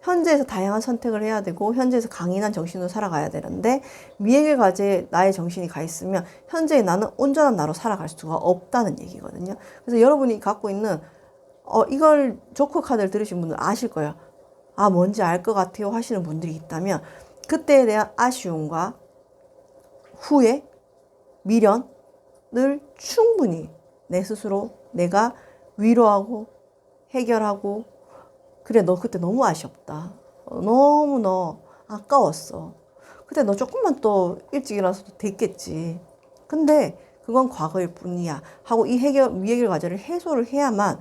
현재에서 다양한 선택을 해야 되고 현재에서 강인한 정신으로 살아가야 되는데 미해결 과제에 나의 정신이 가 있으면 현재의 나는 온전한 나로 살아갈 수가 없다는 얘기거든요. 그래서 여러분이 갖고 있는 이걸 조커 카드를 들으신 분들 아실 거예요. 뭔지 알 것 같아요 하시는 분들이 있다면 그때에 대한 아쉬움과 후회, 미련을 충분히 내 스스로 내가 위로하고 해결하고 그래 너 그때 너무 아쉬웠다. 너무 너 아까웠어. 그때 너 조금만 또 일찍 일어나서도 됐겠지. 근데 그건 과거일 뿐이야 하고 미해결 과제를 해소를 해야만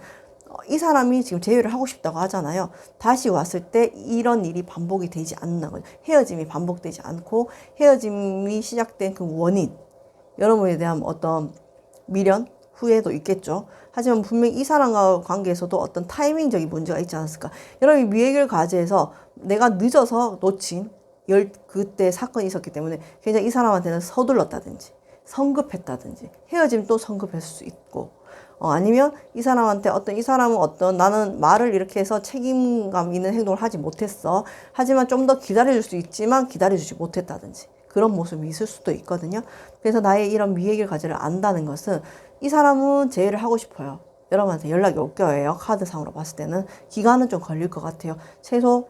이 사람이 지금 재회를 하고 싶다고 하잖아요. 다시 왔을 때 이런 일이 반복이 되지 않는 거죠. 헤어짐이 반복되지 않고 헤어짐이 시작된 그 원인 여러분에 대한 어떤 미련, 후회도 있겠죠. 하지만 분명히 이 사람과 관계에서도 어떤 타이밍적인 문제가 있지 않았을까. 여러분이 미해결 과제에서 내가 늦어서 놓친 그때 사건이 있었기 때문에 굉장히 이 사람한테는 서둘렀다든지 성급했다든지 헤어지면 또 성급했을 수 있고 아니면 이 사람한테 이 사람은 나는 말을 이렇게 해서 책임감 있는 행동을 하지 못했어. 하지만 좀 더 기다려줄 수 있지만 기다려주지 못했다든지 그런 모습이 있을 수도 있거든요. 그래서 나의 이런 미해결 과제를 안다는 것은 이 사람은 재회를 하고 싶어요. 여러분한테 연락이 올 거예요. 카드상으로 봤을 때는. 기간은 좀 걸릴 것 같아요. 최소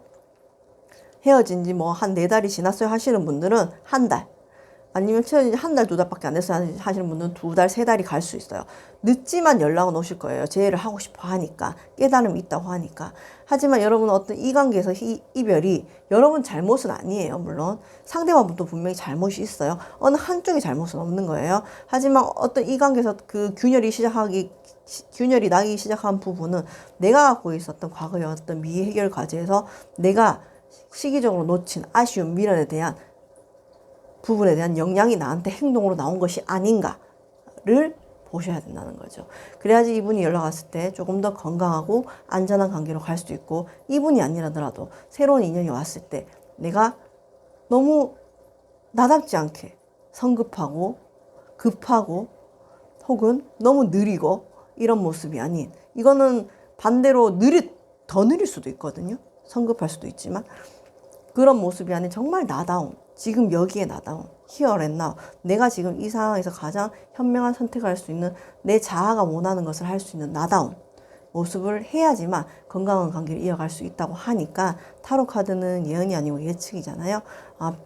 헤어진 지 뭐 한 4달이 지났어요 하시는 분들은 한 달. 아니면 최소 한 달, 2달밖에 안 됐어요 하시는 분들은 2달, 3달이 갈 수 있어요. 늦지만 연락은 오실 거예요. 재회를 하고 싶어 하니까. 깨달음이 있다고 하니까. 하지만 여러분 이 관계에서 이별이 여러분 잘못은 아니에요. 물론 상대방도 분명히 잘못이 있어요. 어느 한쪽의 잘못은 없는 거예요. 하지만 이 관계에서 그 균열이 나기 시작한 부분은 내가 갖고 있었던 과거의 어떤 미해결 과제에서 내가 시기적으로 놓친 아쉬움, 미련에 대한 부분에 대한 영향이 나한테 행동으로 나온 것이 아닌가를 보셔야 된다는 거죠. 그래야지 이분이 연락 왔을 때 조금 더 건강하고 안전한 관계로 갈 수도 있고, 이분이 아니라더라도 새로운 인연이 왔을 때 내가 너무 나답지 않게 성급하고 급하고 혹은 너무 느리고 이런 모습이 아닌, 이거는 반대로 더 느릴 수도 있거든요. 성급할 수도 있지만 그런 모습이 아닌 정말 나다운, 지금 여기에 나다운, here and now, 내가 지금 이 상황에서 가장 현명한 선택을 할 수 있는, 내 자아가 원하는 것을 할 수 있는 나다운 모습을 해야지만 건강한 관계를 이어갈 수 있다고 하니까, 타로 카드는 예언이 아니고 예측이잖아요.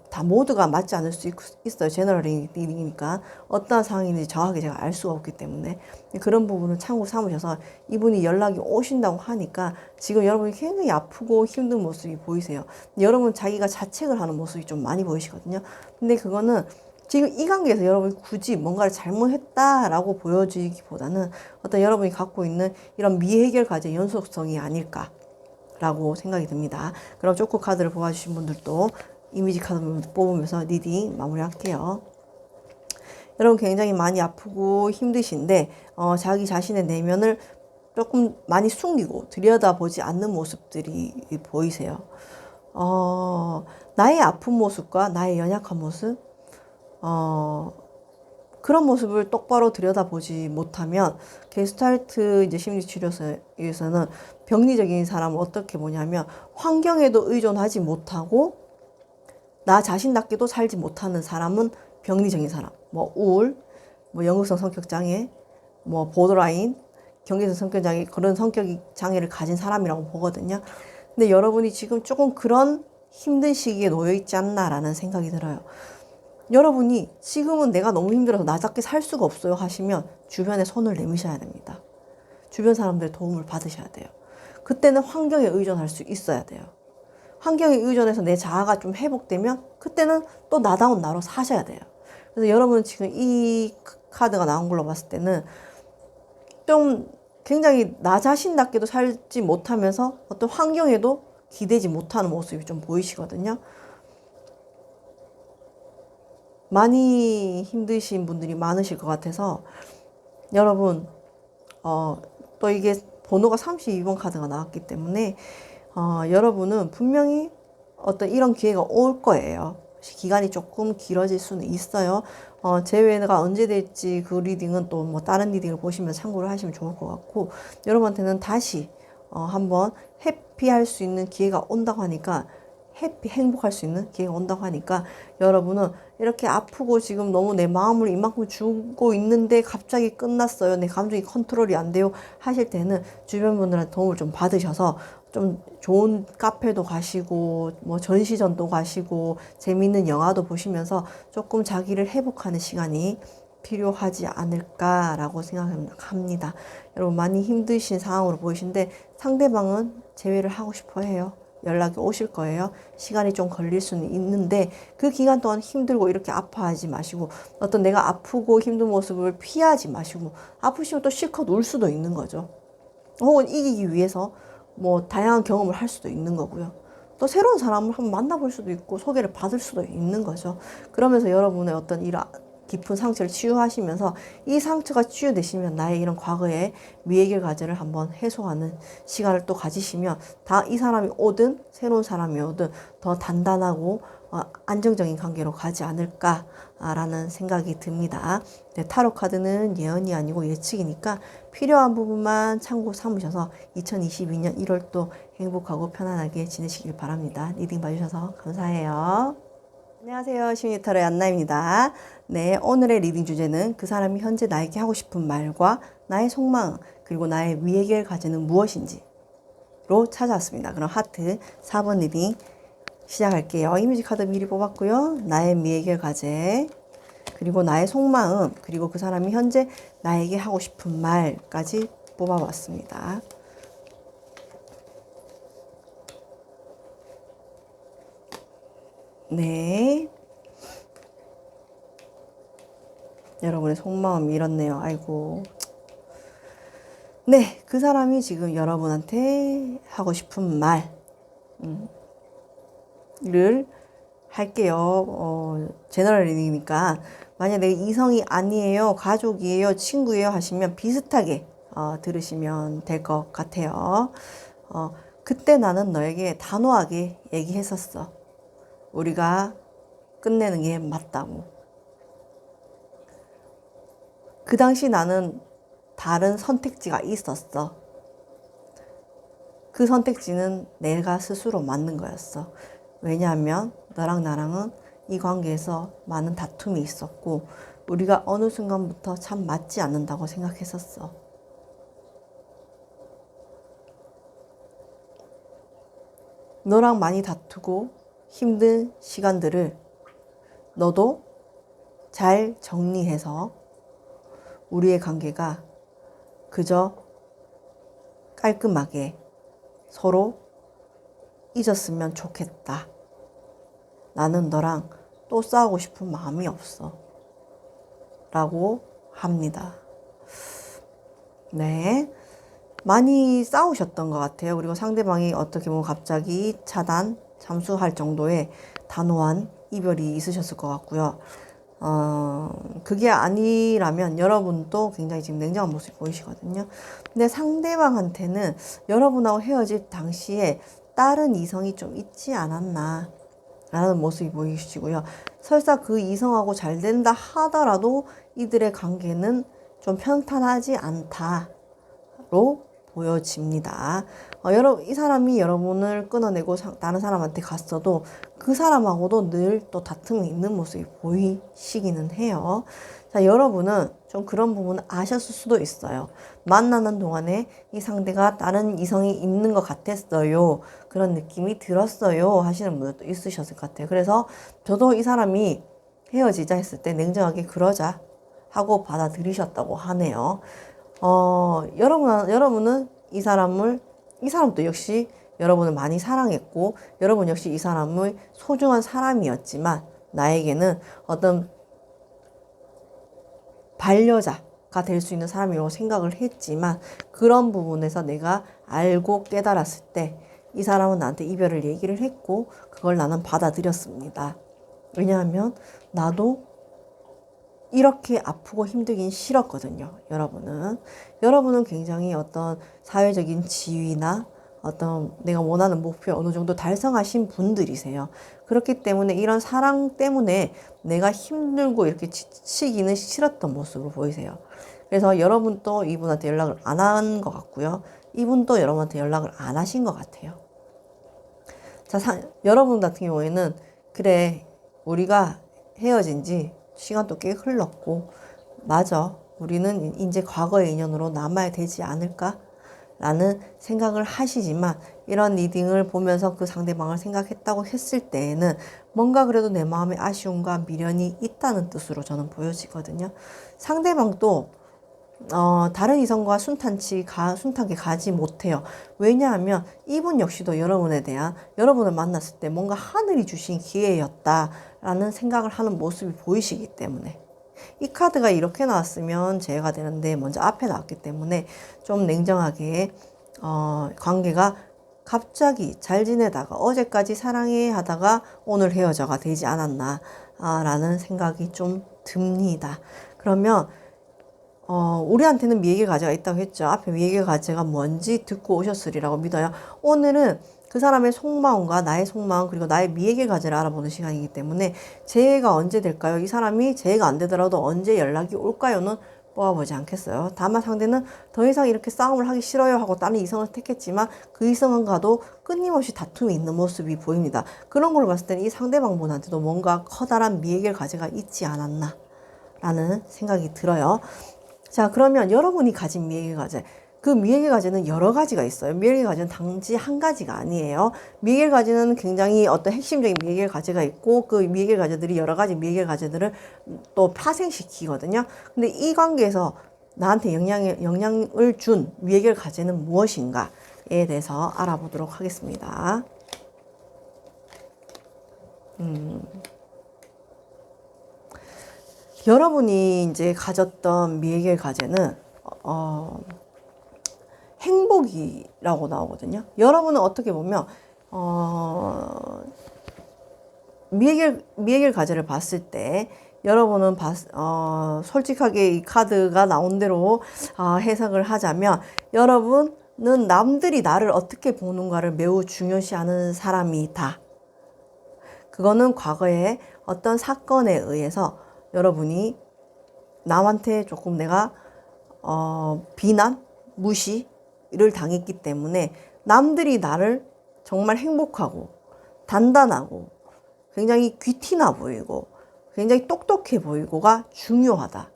다 모두가 맞지 않을 수 있어요. 제너럴 리딩이니까 어떠한 상황인지 정확하게 제가 알 수가 없기 때문에 그런 부분을 참고 삼으셔서, 이분이 연락이 오신다고 하니까 지금 여러분이 굉장히 아프고 힘든 모습이 보이세요. 여러분 자기가 자책을 하는 모습이 좀 많이 보이시거든요. 근데 그거는 지금 이 관계에서 여러분이 굳이 뭔가를 잘못했다라고 보여지기보다는 여러분이 갖고 있는 이런 미해결 과제의 연속성이 아닐까라고 생각이 듭니다. 그럼 쪼꼬 카드를 뽑아주신 분들도 이미지 카드 뽑으면서 리딩 마무리할게요. 여러분 굉장히 많이 아프고 힘드신데 자기 자신의 내면을 조금 많이 숨기고 들여다보지 않는 모습들이 보이세요. 나의 아픈 모습과 나의 연약한 모습, 그런 모습을 똑바로 들여다보지 못하면, 게스탈트 이제 심리치료에서는 병리적인 사람을 어떻게 보냐면, 환경에도 의존하지 못하고 나 자신답게도 살지 못하는 사람은 병리적인 사람, 뭐 우울, 뭐 연극성 성격장애, 뭐 보더라인, 경계성 성격장애, 그런 성격 장애를 가진 사람이라고 보거든요. 근데 여러분이 지금 조금 그런 힘든 시기에 놓여 있지 않나라는 생각이 들어요. 여러분이 지금은 내가 너무 힘들어서 나답게 살 수가 없어요 하시면 주변에 손을 내미셔야 됩니다. 주변 사람들의 도움을 받으셔야 돼요. 그때는 환경에 의존할 수 있어야 돼요. 환경에 의존해서 내 자아가 좀 회복되면 그때는 또 나다운 나로 사셔야 돼요. 그래서 여러분 지금 이 카드가 나온 걸로 봤을 때는 좀 굉장히 나 자신답게도 살지 못하면서 어떤 환경에도 기대지 못하는 모습이 좀 보이시거든요. 많이 힘드신 분들이 많으실 것 같아서 여러분 또 이게 번호가 32번 카드가 나왔기 때문에 여러분은 분명히 이런 기회가 올 거예요. 기간이 조금 길어질 수는 있어요. 재회가 언제 될지 그 리딩은 또 뭐 다른 리딩을 보시면 참고를 하시면 좋을 것 같고, 여러분한테는 다시 한번 해피할 수 있는 기회가 온다고 하니까, 행복할 수 있는 기회가 온다고 하니까, 여러분은 이렇게 아프고 지금 너무 내 마음을 이만큼 주고 있는데 갑자기 끝났어요, 내 감정이 컨트롤이 안 돼요 하실 때는 주변 분들한테 도움을 좀 받으셔서 좀 좋은 카페도 가시고 뭐 전시전도 가시고 재미있는 영화도 보시면서 조금 자기를 회복하는 시간이 필요하지 않을까라고 생각합니다. 여러분 많이 힘드신 상황으로 보이신데 상대방은 재회를 하고 싶어 해요. 연락이 오실 거예요. 시간이 좀 걸릴 수는 있는데 그 기간 동안 힘들고 이렇게 아파하지 마시고, 내가 아프고 힘든 모습을 피하지 마시고, 아프시면 또 실컷 울 수도 있는 거죠. 혹은 이기기 위해서 뭐 다양한 경험을 할 수도 있는 거고요. 또 새로운 사람을 한번 만나볼 수도 있고 소개를 받을 수도 있는 거죠. 그러면서 여러분의 이런 깊은 상처를 치유하시면서 이 상처가 치유되시면 나의 이런 과거의 미해결 과제를 한번 해소하는 시간을 또 가지시면 이 사람이 오든 새로운 사람이 오든 더 단단하고 안정적인 관계로 가지 않을까라는 생각이 듭니다. 네, 타로 카드는 예언이 아니고 예측이니까 필요한 부분만 참고 삼으셔서 2022년 1월도 행복하고 편안하게 지내시길 바랍니다. 리딩 봐주셔서 감사해요. 안녕하세요. 심리타로의 안나입니다. 네, 오늘의 리딩 주제는 그 사람이 현재 나에게 하고 싶은 말과 나의 속마음 그리고 나의 위에길 과제는 무엇인지로 찾아왔습니다. 그럼 하트 4번 리딩 시작할게요. 이미지 카드 미리 뽑았고요. 나의 미해결 과제 그리고 나의 속마음 그리고 그 사람이 현재 나에게 하고 싶은 말까지 뽑아봤습니다. 네. 여러분의 속마음이 이렇네요. 아이고. 네. 그 사람이 지금 여러분한테 하고 싶은 말을 할게요. 제너럴 리딩이니까. 만약에 이성이 아니에요, 가족이에요, 친구예요 하시면 비슷하게 들으시면 될 것 같아요. 그때 나는 너에게 단호하게 얘기했었어. 우리가 끝내는 게 맞다고. 그 당시 나는 다른 선택지가 있었어. 그 선택지는 내가 스스로 만든 거였어. 왜냐하면 너랑 나랑은 이 관계에서 많은 다툼이 있었고 우리가 어느 순간부터 참 맞지 않는다고 생각했었어. 너랑 많이 다투고 힘든 시간들을 너도 잘 정리해서 우리의 관계가 그저 깔끔하게 서로 잊었으면 좋겠다. 나는 너랑 또 싸우고 싶은 마음이 없어. 라고 합니다. 네. 많이 싸우셨던 것 같아요. 그리고 상대방이 어떻게 보면 갑자기 잠수할 정도의 단호한 이별이 있으셨을 것 같고요. 그게 아니라면 여러분도 굉장히 지금 냉정한 모습이 보이시거든요. 근데 상대방한테는 여러분하고 헤어질 당시에 다른 이성이 좀 있지 않았나 라는 모습이 보이시고요. 설사 그 이성하고 잘 된다 하더라도 이들의 관계는 좀 평탄하지 않다로 보여집니다. 이 사람이 여러분을 끊어내고 다른 사람한테 갔어도 그 사람하고도 늘 또 다툼이 있는 모습이 보이시기는 해요. 자, 여러분은 좀 그런 부분을 아셨을 수도 있어요. 만나는 동안에 이 상대가 다른 이성이 있는 것 같았어요. 그런 느낌이 들었어요. 하시는 분들도 있으셨을 것 같아요. 그래서 저도 이 사람이 헤어지자 했을 때 냉정하게 그러자 하고 받아들이셨다고 하네요. 여러분은 이 사람도 역시 여러분을 많이 사랑했고, 여러분 역시 이 사람의 소중한 사람이었지만, 나에게는 어떤 반려자가 될 수 있는 사람이라고 생각을 했지만, 그런 부분에서 내가 알고 깨달았을 때, 이 사람은 나한테 이별을 얘기를 했고, 그걸 나는 받아들였습니다. 왜냐하면, 나도 이렇게 아프고 힘들긴 싫었거든요. 여러분은 굉장히 어떤 사회적인 지위나 어떤 내가 원하는 목표 어느 정도 달성하신 분들이세요. 그렇기 때문에 이런 사랑 때문에 내가 힘들고 이렇게 지치기는 싫었던 모습으로 보이세요. 그래서 여러분도 이분한테 연락을 안 한 것 같고요. 이분도 여러분한테 연락을 안 하신 것 같아요. 자, 여러분 같은 경우에는 그래, 우리가 헤어진 지 시간도 꽤 흘렀고, 맞아, 우리는 이제 과거의 인연으로 남아야 되지 않을까? 라는 생각을 하시지만, 이런 리딩을 보면서 그 상대방을 생각했다고 했을 때에는 뭔가 그래도 내 마음에 아쉬움과 미련이 있다는 뜻으로 저는 보여지거든요. 상대방도 다른 이성과 순탄하게 가지 못해요. 왜냐하면 이분 역시도 여러분을 만났을 때 뭔가 하늘이 주신 기회였다라는 생각을 하는 모습이 보이시기 때문에. 이 카드가 이렇게 나왔으면 제가 되는데 먼저 앞에 나왔기 때문에 좀 냉정하게 관계가 갑자기 잘 지내다가 어제까지 사랑해 하다가 오늘 헤어져가 되지 않았나 라는 생각이 좀 듭니다. 그러면 우리한테는 미해결 과제가 있다고 했죠. 앞에 미해결 과제가 뭔지 듣고 오셨으리라고 믿어요. 오늘은 그 사람의 속마음과 나의 속마음 그리고 나의 미해결 과제를 알아보는 시간이기 때문에 재해가 언제 될까요? 이 사람이 재해가 안 되더라도 언제 연락이 올까요?는 뽑아보지 않겠어요. 다만 상대는 더 이상 이렇게 싸움을 하기 싫어요 하고 다른 이성을 택했지만 그 이성과도 끊임없이 다툼이 있는 모습이 보입니다. 그런 걸 봤을 때는 이 상대방분한테도 뭔가 커다란 미해결 과제가 있지 않았나 라는 생각이 들어요. 자, 그러면 여러분이 가진 미해결 과제, 그 미해결 과제는 여러 가지가 있어요. 미해결 과제는 단지 한 가지가 아니에요. 미해결 과제는 굉장히 어떤 핵심적인 미해결 과제가 있고 그 미해결 과제들이 여러 가지 미해결 과제들을 또 파생시키거든요. 근데 이 관계에서 나한테 영향을 준 미해결 과제는 무엇인가에 대해서 알아보도록 하겠습니다. 여러분이 이제 가졌던 미해결 과제는 행복이라고 나오거든요. 여러분은 어떻게 보면 미해결 과제를 봤을 때 여러분은 솔직하게 이 카드가 나온 대로 해석을 하자면 여러분은 남들이 나를 어떻게 보는가를 매우 중요시하는 사람이다. 그거는 과거에 어떤 사건에 의해서 여러분이 남한테 조금 내가 비난, 무시를 당했기 때문에 남들이 나를 정말 행복하고 단단하고 굉장히 귀티나 보이고 굉장히 똑똑해 보이고가 중요하다.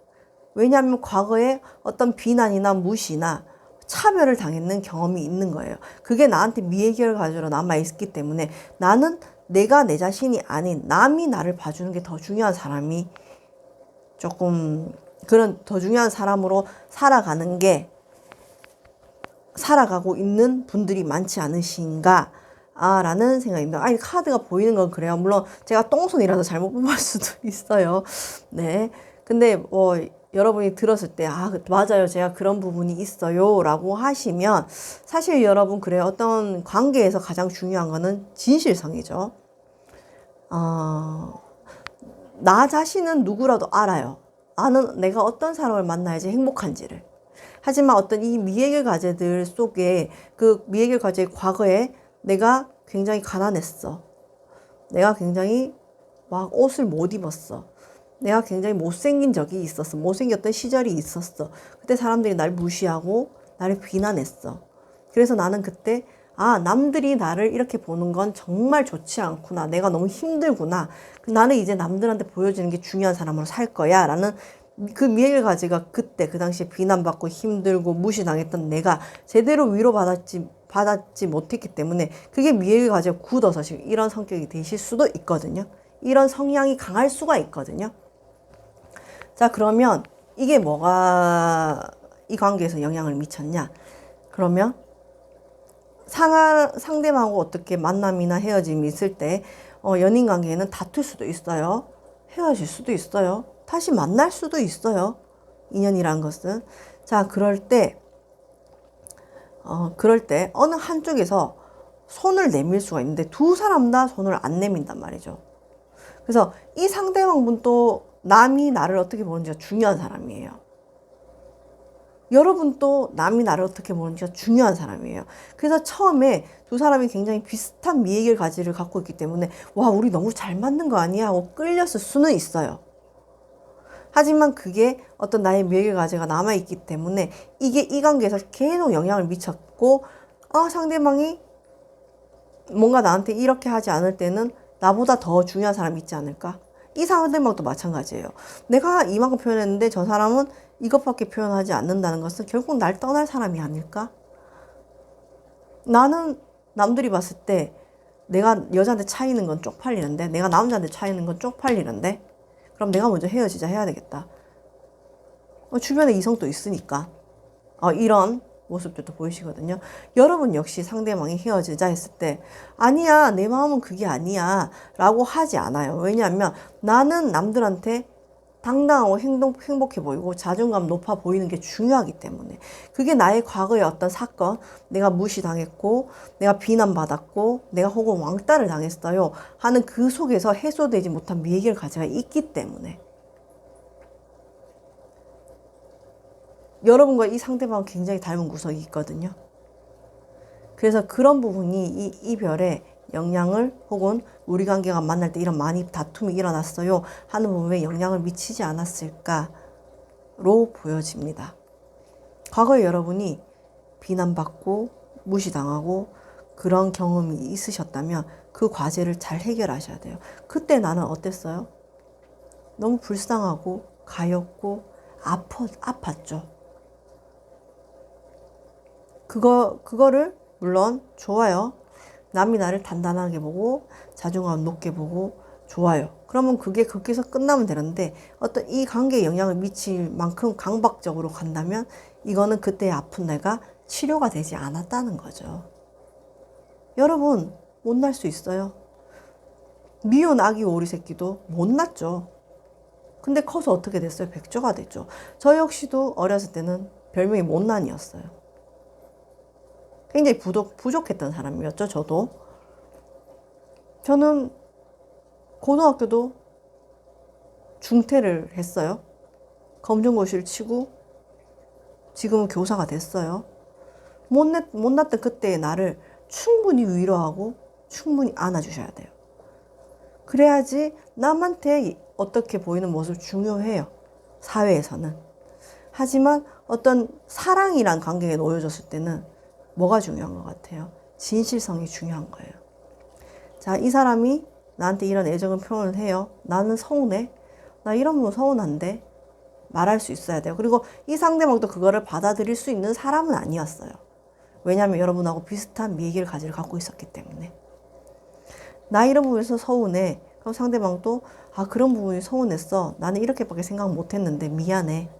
왜냐하면 과거에 어떤 비난이나 무시나 차별을 당했는 경험이 있는 거예요. 그게 나한테 미해결 과제로 남아있기 때문에 나는 내가 내 자신이 아닌 남이 나를 봐주는 게 더 중요한 사람이 조금 그런 더 중요한 사람으로 살아가고 있는 분들이 많지 않으신가 라는 생각입니다. 아니 카드가 보이는 건 그래요. 물론 제가 똥손이라서 잘못 뽑을 수도 있어요. 네. 근데 뭐 여러분이 들었을 때 맞아요. 제가 그런 부분이 있어요 라고 하시면 사실 여러분 그래요. 어떤 관계에서 가장 중요한 거는 진실성이죠. 나 자신은 누구라도 알아요. 나는 내가 어떤 사람을 만나야지 행복한지를. 하지만 어떤 이 미해결 과제들 속에 그 미해결 과제의 과거에 내가 굉장히 가난했어. 내가 굉장히 막 옷을 못 입었어. 내가 굉장히 못생긴 적이 있었어. 못생겼던 시절이 있었어. 그때 사람들이 날 무시하고 나를 비난했어. 그래서 나는 그때 남들이 나를 이렇게 보는 건 정말 좋지 않구나. 내가 너무 힘들구나. 나는 이제 남들한테 보여주는 게 중요한 사람으로 살 거야. 라는 그 미해결 과제가 그때 그 당시에 비난받고 힘들고 무시당했던 내가 제대로 위로받지 못했기 때문에 그게 미해결 과제가 굳어서 지금 이런 성격이 되실 수도 있거든요. 이런 성향이 강할 수가 있거든요. 자, 그러면 이게 뭐가 이 관계에서 영향을 미쳤냐? 그러면 상대방하고 어떻게 만남이나 헤어짐이 있을 때 연인 관계에는 다툴 수도 있어요. 헤어질 수도 있어요. 다시 만날 수도 있어요. 인연이란 것은. 자, 그럴 때 어느 한쪽에서 손을 내밀 수가 있는데 두 사람 다 손을 안 내민단 말이죠. 그래서 이 상대방분도 남이 나를 어떻게 보는지가 중요한 사람이에요. 여러분도 남이 나를 어떻게 보는지가 중요한 사람이에요. 그래서 처음에 두 사람이 굉장히 비슷한 미해결 과제를 갖고 있기 때문에 와, 우리 너무 잘 맞는 거 아니야? 하고 끌렸을 수는 있어요. 하지만 그게 어떤 나의 미해결 과제가 남아있기 때문에 이게 이 관계에서 계속 영향을 미쳤고 상대방이 뭔가 나한테 이렇게 하지 않을 때는 나보다 더 중요한 사람이 있지 않을까? 이 상대방도 마찬가지예요. 내가 이만큼 표현했는데 저 사람은 이것밖에 표현하지 않는다는 것은 결국 날 떠날 사람이 아닐까? 나는 남들이 봤을 때 내가 여자한테 차이는 건 쪽팔리는데 내가 남자한테 차이는 건 쪽팔리는데 그럼 내가 먼저 헤어지자 해야 되겠다. 주변에 이성도 있으니까 이런 모습들도 보이시거든요. 여러분 역시 상대방이 헤어지자 했을 때 아니야, 내 마음은 그게 아니야 라고 하지 않아요. 왜냐하면 나는 남들한테 당당하고 행복해 보이고 자존감 높아 보이는 게 중요하기 때문에 그게 나의 과거의 어떤 사건, 내가 무시당했고 내가 비난받았고 내가 혹은 왕따를 당했어요 하는 그 속에서 해소되지 못한 미해결 과제가 있기 때문에 여러분과 이 상대방은 굉장히 닮은 구석이 있거든요. 그래서 그런 부분이 이 이별에 영향을 혹은 우리 관계가 만날 때 이런 많이 다툼이 일어났어요 하는 부분에 영향을 미치지 않았을까로 보여집니다. 과거에 여러분이 비난받고 무시당하고 그런 경험이 있으셨다면 그 과제를 잘 해결하셔야 돼요. 그때 나는 어땠어요? 너무 불쌍하고 가엾고 아팠죠. 그거를 물론 좋아요. 남이 나를 단단하게 보고 자존감 높게 보고 좋아요. 그러면 그게 거기서 끝나면 되는데 어떤 이 관계에 영향을 미칠 만큼 강박적으로 간다면 이거는 그때의 아픈 내가 치료가 되지 않았다는 거죠. 여러분 못 날 수 있어요. 미운 아기 오리 새끼도 못 낳죠. 근데 커서 어떻게 됐어요? 백조가 됐죠. 저 역시도 어렸을 때는 별명이 못난이었어요. 굉장히 부족했던 사람이었죠. 저는 고등학교도 중퇴를 했어요. 검정고시를 치고 지금은 교사가 됐어요. 못났던 그때의 나를 충분히 위로하고 충분히 안아주셔야 돼요. 그래야지 남한테 어떻게 보이는 모습 중요해요. 사회에서는. 하지만 어떤 사랑이란 관계에 놓여졌을 때는 뭐가 중요한 것 같아요? 진실성이 중요한 거예요. 자, 이 사람이 나한테 이런 애정을 표현을 해요. 나는 서운해. 나 이런 거 서운한데 말할 수 있어야 돼요. 그리고 이 상대방도 그거를 받아들일 수 있는 사람은 아니었어요. 왜냐하면 여러분하고 비슷한 미래를 갖고 있었기 때문에. 나 이런 부분에서 서운해. 그럼 상대방도 아 그런 부분이 서운했어. 나는 이렇게밖에 생각 못했는데 미안해.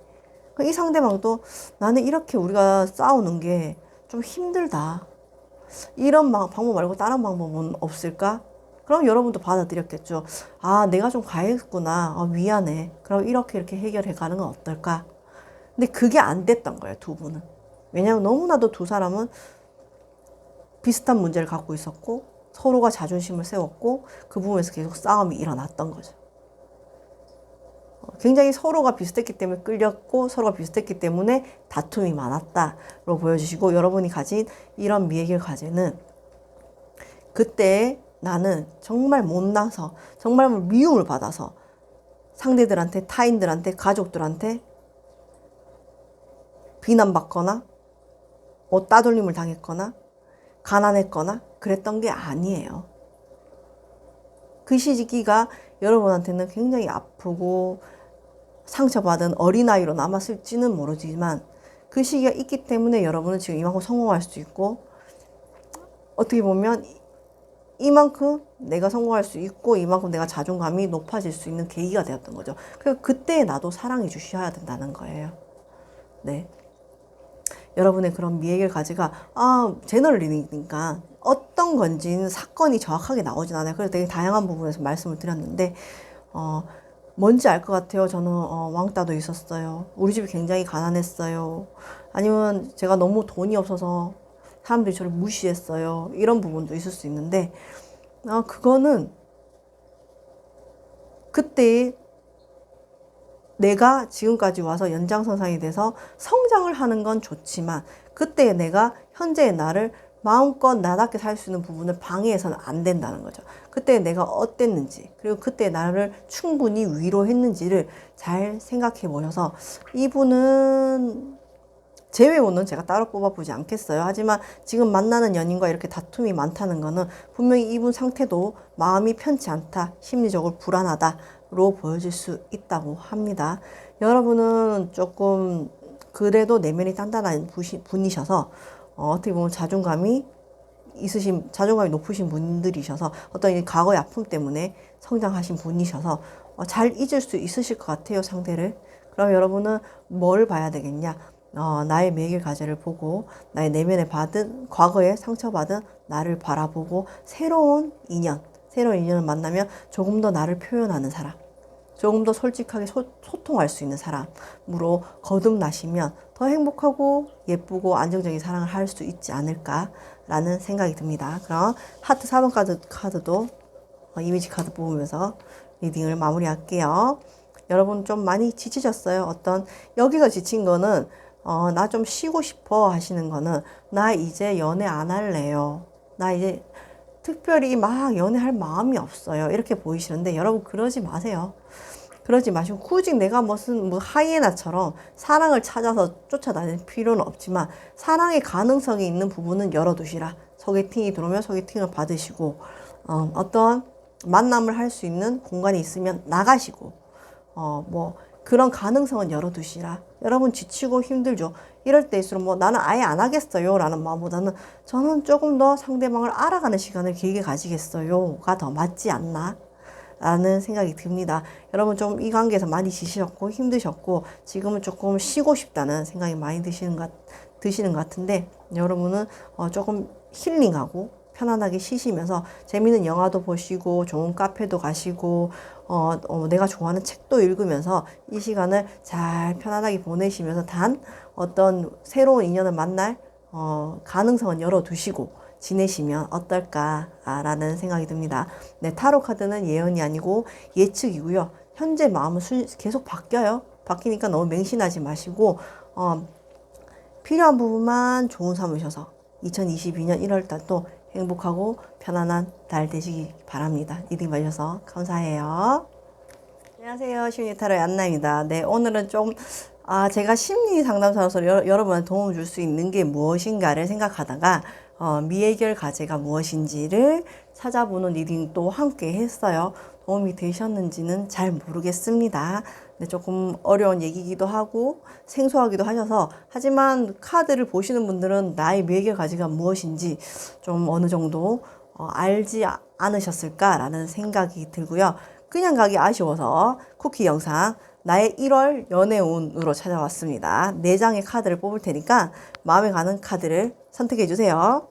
이 상대방도 나는 이렇게 우리가 싸우는 게 좀 힘들다. 이런 방법 말고 다른 방법은 없을까? 그럼 여러분도 받아들였겠죠. 아 내가 좀 과했구나. 아, 미안해. 그럼 이렇게 해결해 가는 건 어떨까? 근데 그게 안 됐던 거예요. 두 분은. 왜냐하면 너무나도 두 사람은 비슷한 문제를 갖고 있었고 서로가 자존심을 세웠고 그 부분에서 계속 싸움이 일어났던 거죠. 굉장히 서로가 비슷했기 때문에 끌렸고 서로가 비슷했기 때문에 다툼이 많았다로 보여주시고 여러분이 가진 이런 미해결 과제는 그때 나는 정말 못나서 정말 미움을 받아서 상대들한테 타인들한테 가족들한테 비난받거나 따돌림을 당했거나 가난했거나 그랬던 게 아니에요. 그 시기가 여러분한테는 굉장히 아프고 상처받은 어린아이로 남았을지는 모르지만 그 시기가 있기 때문에 여러분은 지금 이만큼 성공할 수 있고 어떻게 보면 이만큼 내가 성공할 수 있고 이만큼 내가 자존감이 높아질 수 있는 계기가 되었던 거죠. 그래서 그때 나도 사랑해 주셔야 된다는 거예요. 네. 여러분의 그런 미해결 과제가 제너럴 리딩이니까 어떤 건지는 사건이 정확하게 나오진 않아요. 그래서 되게 다양한 부분에서 말씀을 드렸는데 뭔지 알 것 같아요. 저는 왕따도 있었어요. 우리 집이 굉장히 가난했어요. 아니면 제가 너무 돈이 없어서 사람들이 저를 무시했어요. 이런 부분도 있을 수 있는데 그거는 그때 내가 지금까지 와서 연장선상이 돼서 성장을 하는 건 좋지만 그때 내가 현재의 나를 마음껏 나답게 살 수 있는 부분을 방해해서는 안 된다는 거죠. 그때 내가 어땠는지 그리고 그때 나를 충분히 위로했는지를 잘 생각해 보셔서 이분은 제외호는 제가 따로 뽑아보지 않겠어요. 하지만 지금 만나는 연인과 이렇게 다툼이 많다는 거는 분명히 이분 상태도 마음이 편치 않다, 심리적으로 불안하다로 보여질 수 있다고 합니다. 여러분은 조금 그래도 내면이 단단한 분이셔서 어떻게 보면 자존감이 높으신 분들이셔서 어떤 과거의 아픔 때문에 성장하신 분이셔서 잘 잊을 수 있으실 것 같아요, 상대를. 그럼 여러분은 뭘 봐야 되겠냐? 나의 매일 과제를 보고 나의 내면에 과거에 상처받은 나를 바라보고 새로운 인연을 만나면 조금 더 나를 표현하는 사람, 조금 더 솔직하게 소통할 수 있는 사람으로 거듭나시면 더 행복하고 예쁘고 안정적인 사랑을 할 수 있지 않을까라는 생각이 듭니다. 그럼 하트 4번 카드도 이미지 카드 뽑으면서 리딩을 마무리할게요. 여러분 좀 많이 지치셨어요. 여기서 지친 거는 나 좀 쉬고 싶어 하시는 거는 나 이제 연애 안 할래요. 나 이제 특별히 막 연애할 마음이 없어요. 이렇게 보이시는데 여러분 그러지 마세요. 그러지 마시고 굳이 내가 무슨 뭐 하이에나처럼 사랑을 찾아서 쫓아다닐 필요는 없지만 사랑의 가능성이 있는 부분은 열어두시라. 소개팅이 들어오면 소개팅을 받으시고 어떤 만남을 할 수 있는 공간이 있으면 나가시고 뭐 그런 가능성은 열어두시라. 여러분 지치고 힘들죠. 이럴 때일수록 뭐 나는 아예 안 하겠어요 라는 마음보다는 저는 조금 더 상대방을 알아가는 시간을 길게 가지겠어요가 더 맞지 않나 라는 생각이 듭니다. 여러분 좀 이 관계에서 많이 지치셨고 힘드셨고 지금은 조금 쉬고 싶다는 생각이 많이 드시는 것 같은데 여러분은 조금 힐링하고 편안하게 쉬시면서 재미있는 영화도 보시고 좋은 카페도 가시고 내가 좋아하는 책도 읽으면서 이 시간을 잘 편안하게 보내시면서 단 어떤 새로운 인연을 만날 가능성은 열어두시고 지내시면 어떨까라는 생각이 듭니다. 네, 타로 카드는 예언이 아니고 예측이고요. 현재 마음은 계속 바뀌어요. 바뀌니까 너무 맹신하지 마시고 필요한 부분만 좋은 삼으셔서 2022년 1월달도 행복하고 편안한 달 되시기 바랍니다. 리딩 봐주셔서 감사해요. 안녕하세요. 심리타로의 안나입니다. 네, 오늘은 좀 제가 심리 상담사로서 여러분한테 도움을 줄 수 있는 게 무엇인가를 생각하다가 미해결 과제가 무엇인지를 찾아보는 리딩도 함께 했어요. 도움이 되셨는지는 잘 모르겠습니다. 네, 조금 어려운 얘기기도 하고 생소하기도 하셔서 하지만 카드를 보시는 분들은 나의 미해결 과제가 무엇인지 좀 어느 정도 알지 않으셨을까라는 생각이 들고요. 그냥 가기 아쉬워서 쿠키 영상 나의 1월 연애운으로 찾아왔습니다. 4장의 카드를 뽑을 테니까 마음에 가는 카드를 선택해 주세요.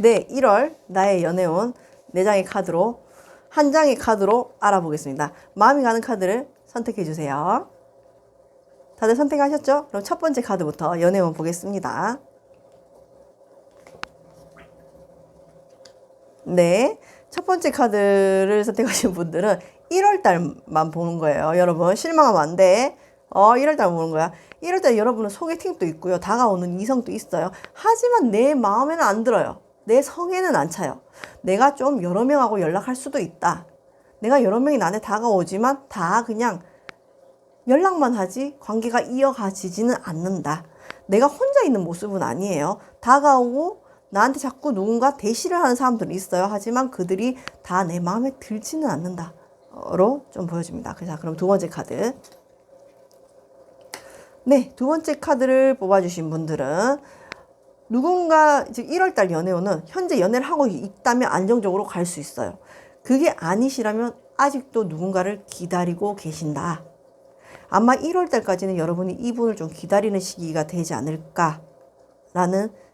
네, 1월 나의 연애운 4장의 카드로 한 장의 카드로 알아보겠습니다. 마음에 가는 카드를 선택해 주세요. 다들 선택하셨죠? 그럼 첫 번째 카드부터 연애운 보겠습니다. 네, 첫 번째 카드를 선택하신 분들은 1월달만 보는 거예요. 여러분 실망하면 안 돼. 1월달 보는 거야. 1월달 여러분은 소개팅도 있고요. 다가오는 이성도 있어요. 하지만 내 마음에는 안 들어요. 내 성에는 안 차요. 내가 좀 여러 명하고 연락할 수도 있다. 내가 여러 명이 나한테 다가오지만 다 그냥 연락만 하지 관계가 이어가지지는 않는다. 내가 혼자 있는 모습은 아니에요. 다가오고 나한테 자꾸 누군가 대시를 하는 사람들이 있어요. 하지만 그들이 다 내 마음에 들지는 않는다로 좀 보여집니다. 자, 그럼 두 번째 카드. 네, 두 번째 카드를 뽑아주신 분들은 누군가 이제 1월달 연애운은 현재 연애를 하고 있다면 안정적으로 갈 수 있어요. 그게 아니시라면 아직도 누군가를 기다리고 계신다. 아마 1월달까지는 여러분이 이분을 좀 기다리는 시기가 되지 않을까라는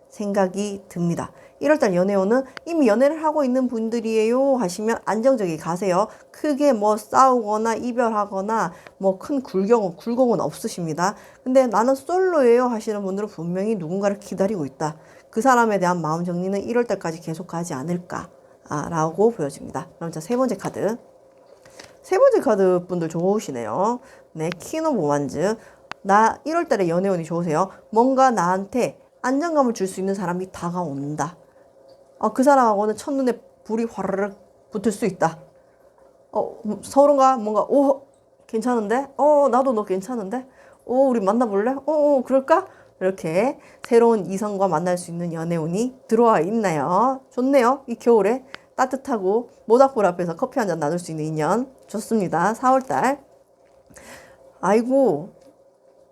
생각이 듭니다. 1월달 연애운은 이미 연애를 하고 있는 분들이에요 하시면 안정적이 가세요. 크게 뭐 싸우거나 이별하거나 뭐 큰 굴곡은 없으십니다. 근데 나는 솔로예요 하시는 분들은 분명히 누군가를 기다리고 있다. 그 사람에 대한 마음 정리는 1월달까지 계속 가지 않을까라고 보여집니다. 그럼 자, 세 번째 카드. 세 번째 카드 분들 좋으시네요. 네, 퀸 오브 원즈. 나 1월달에 연애운이 좋으세요. 뭔가 나한테 안정감을 줄 수 있는 사람이 다가온다. 그 사람하고는 첫눈에 불이 화르륵 붙을 수 있다. 서로가 뭔가 괜찮은데? 나도 너 괜찮은데? 우리 만나볼래? 그럴까? 이렇게 새로운 이성과 만날 수 있는 연애운이 들어와 있나요? 좋네요. 이 겨울에 따뜻하고 모닥불 앞에서 커피 한잔 나눌 수 있는 인연 좋습니다. 4월달. 아이고,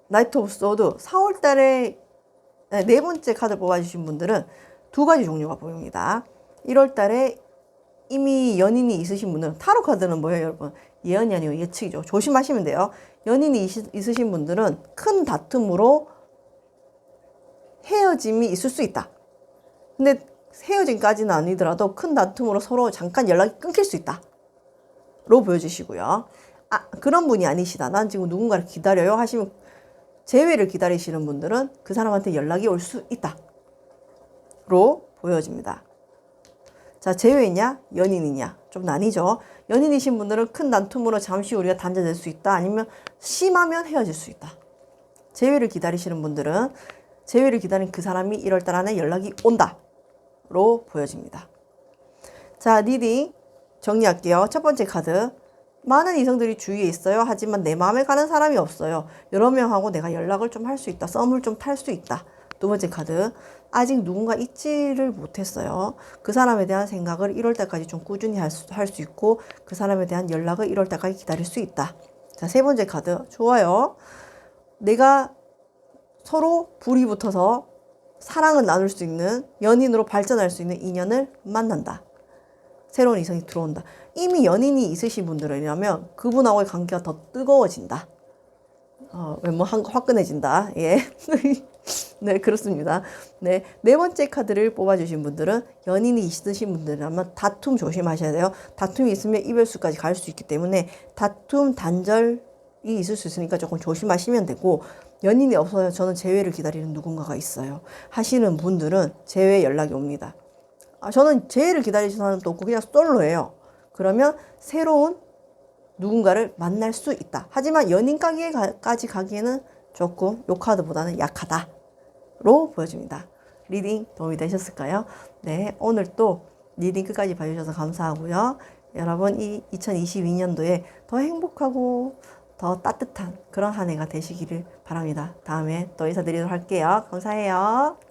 나이트 오브 소드. 4월달에 네 번째 카드 뽑아주신 분들은 두 가지 종류가 보입니다. 1월달에 이미 연인이 있으신 분들은 타로 카드는 뭐예요, 여러분? 예언이 아니고 예측이죠. 조심하시면 돼요. 연인이 있으신 분들은 큰 다툼으로 헤어짐이 있을 수 있다. 근데 헤어짐까지는 아니더라도 큰 다툼으로 서로 잠깐 연락이 끊길 수 있다. 로 보여주시고요. 그런 분이 아니시다. 난 지금 누군가를 기다려요 하시면 재회를 기다리시는 분들은 그 사람한테 연락이 올 수 있다. 로 보여집니다. 자, 재회이냐 연인이냐 좀 나뉘죠. 연인이신 분들은 큰 다툼으로 잠시 우리가 단절될 수 있다. 아니면 심하면 헤어질 수 있다. 재회를 기다리시는 분들은 재회를 기다린 그 사람이 1월달 안에 연락이 온다. 로 보여집니다. 자, 리딩 정리할게요. 첫 번째 카드. 많은 이성들이 주위에 있어요. 하지만 내 마음에 가는 사람이 없어요. 여러 명하고 내가 연락을 좀 할 수 있다. 썸을 좀 탈 수 있다. 두 번째 카드. 아직 누군가 잊지를 못했어요. 그 사람에 대한 생각을 1월달까지 좀 꾸준히 할 수 있고 그 사람에 대한 연락을 1월달까지 기다릴 수 있다. 자, 세 번째 카드. 좋아요. 내가 서로 불이 붙어서 사랑을 나눌 수 있는 연인으로 발전할 수 있는 인연을 만난다. 새로운 이성이 들어온다. 이미 연인이 있으신 분들이라면 그분하고의 관계가 더 뜨거워진다. 외모 화끈해진다. 예. 네, 그렇습니다. 네. 네 번째 카드를 뽑아주신 분들은 연인이 있으신 분들이라면 다툼 조심하셔야 돼요. 다툼이 있으면 이별수까지 갈 수 있기 때문에 다툼 단절이 있을 수 있으니까 조금 조심하시면 되고, 연인이 없어요. 저는 재회를 기다리는 누군가가 있어요. 하시는 분들은 재회 연락이 옵니다. 저는 재회를 기다리시는 사람도 없고 그냥 솔로예요. 그러면 새로운 누군가를 만날 수 있다. 하지만 연인관계까지 가기에는 조금 요 카드보다는 약하다로 보여집니다. 리딩 도움이 되셨을까요? 네, 오늘 또 리딩 끝까지 봐주셔서 감사하고요. 여러분 이 2022년도에 더 행복하고 더 따뜻한 그런 한 해가 되시기를 바랍니다. 다음에 또 인사드리도록 할게요. 감사해요.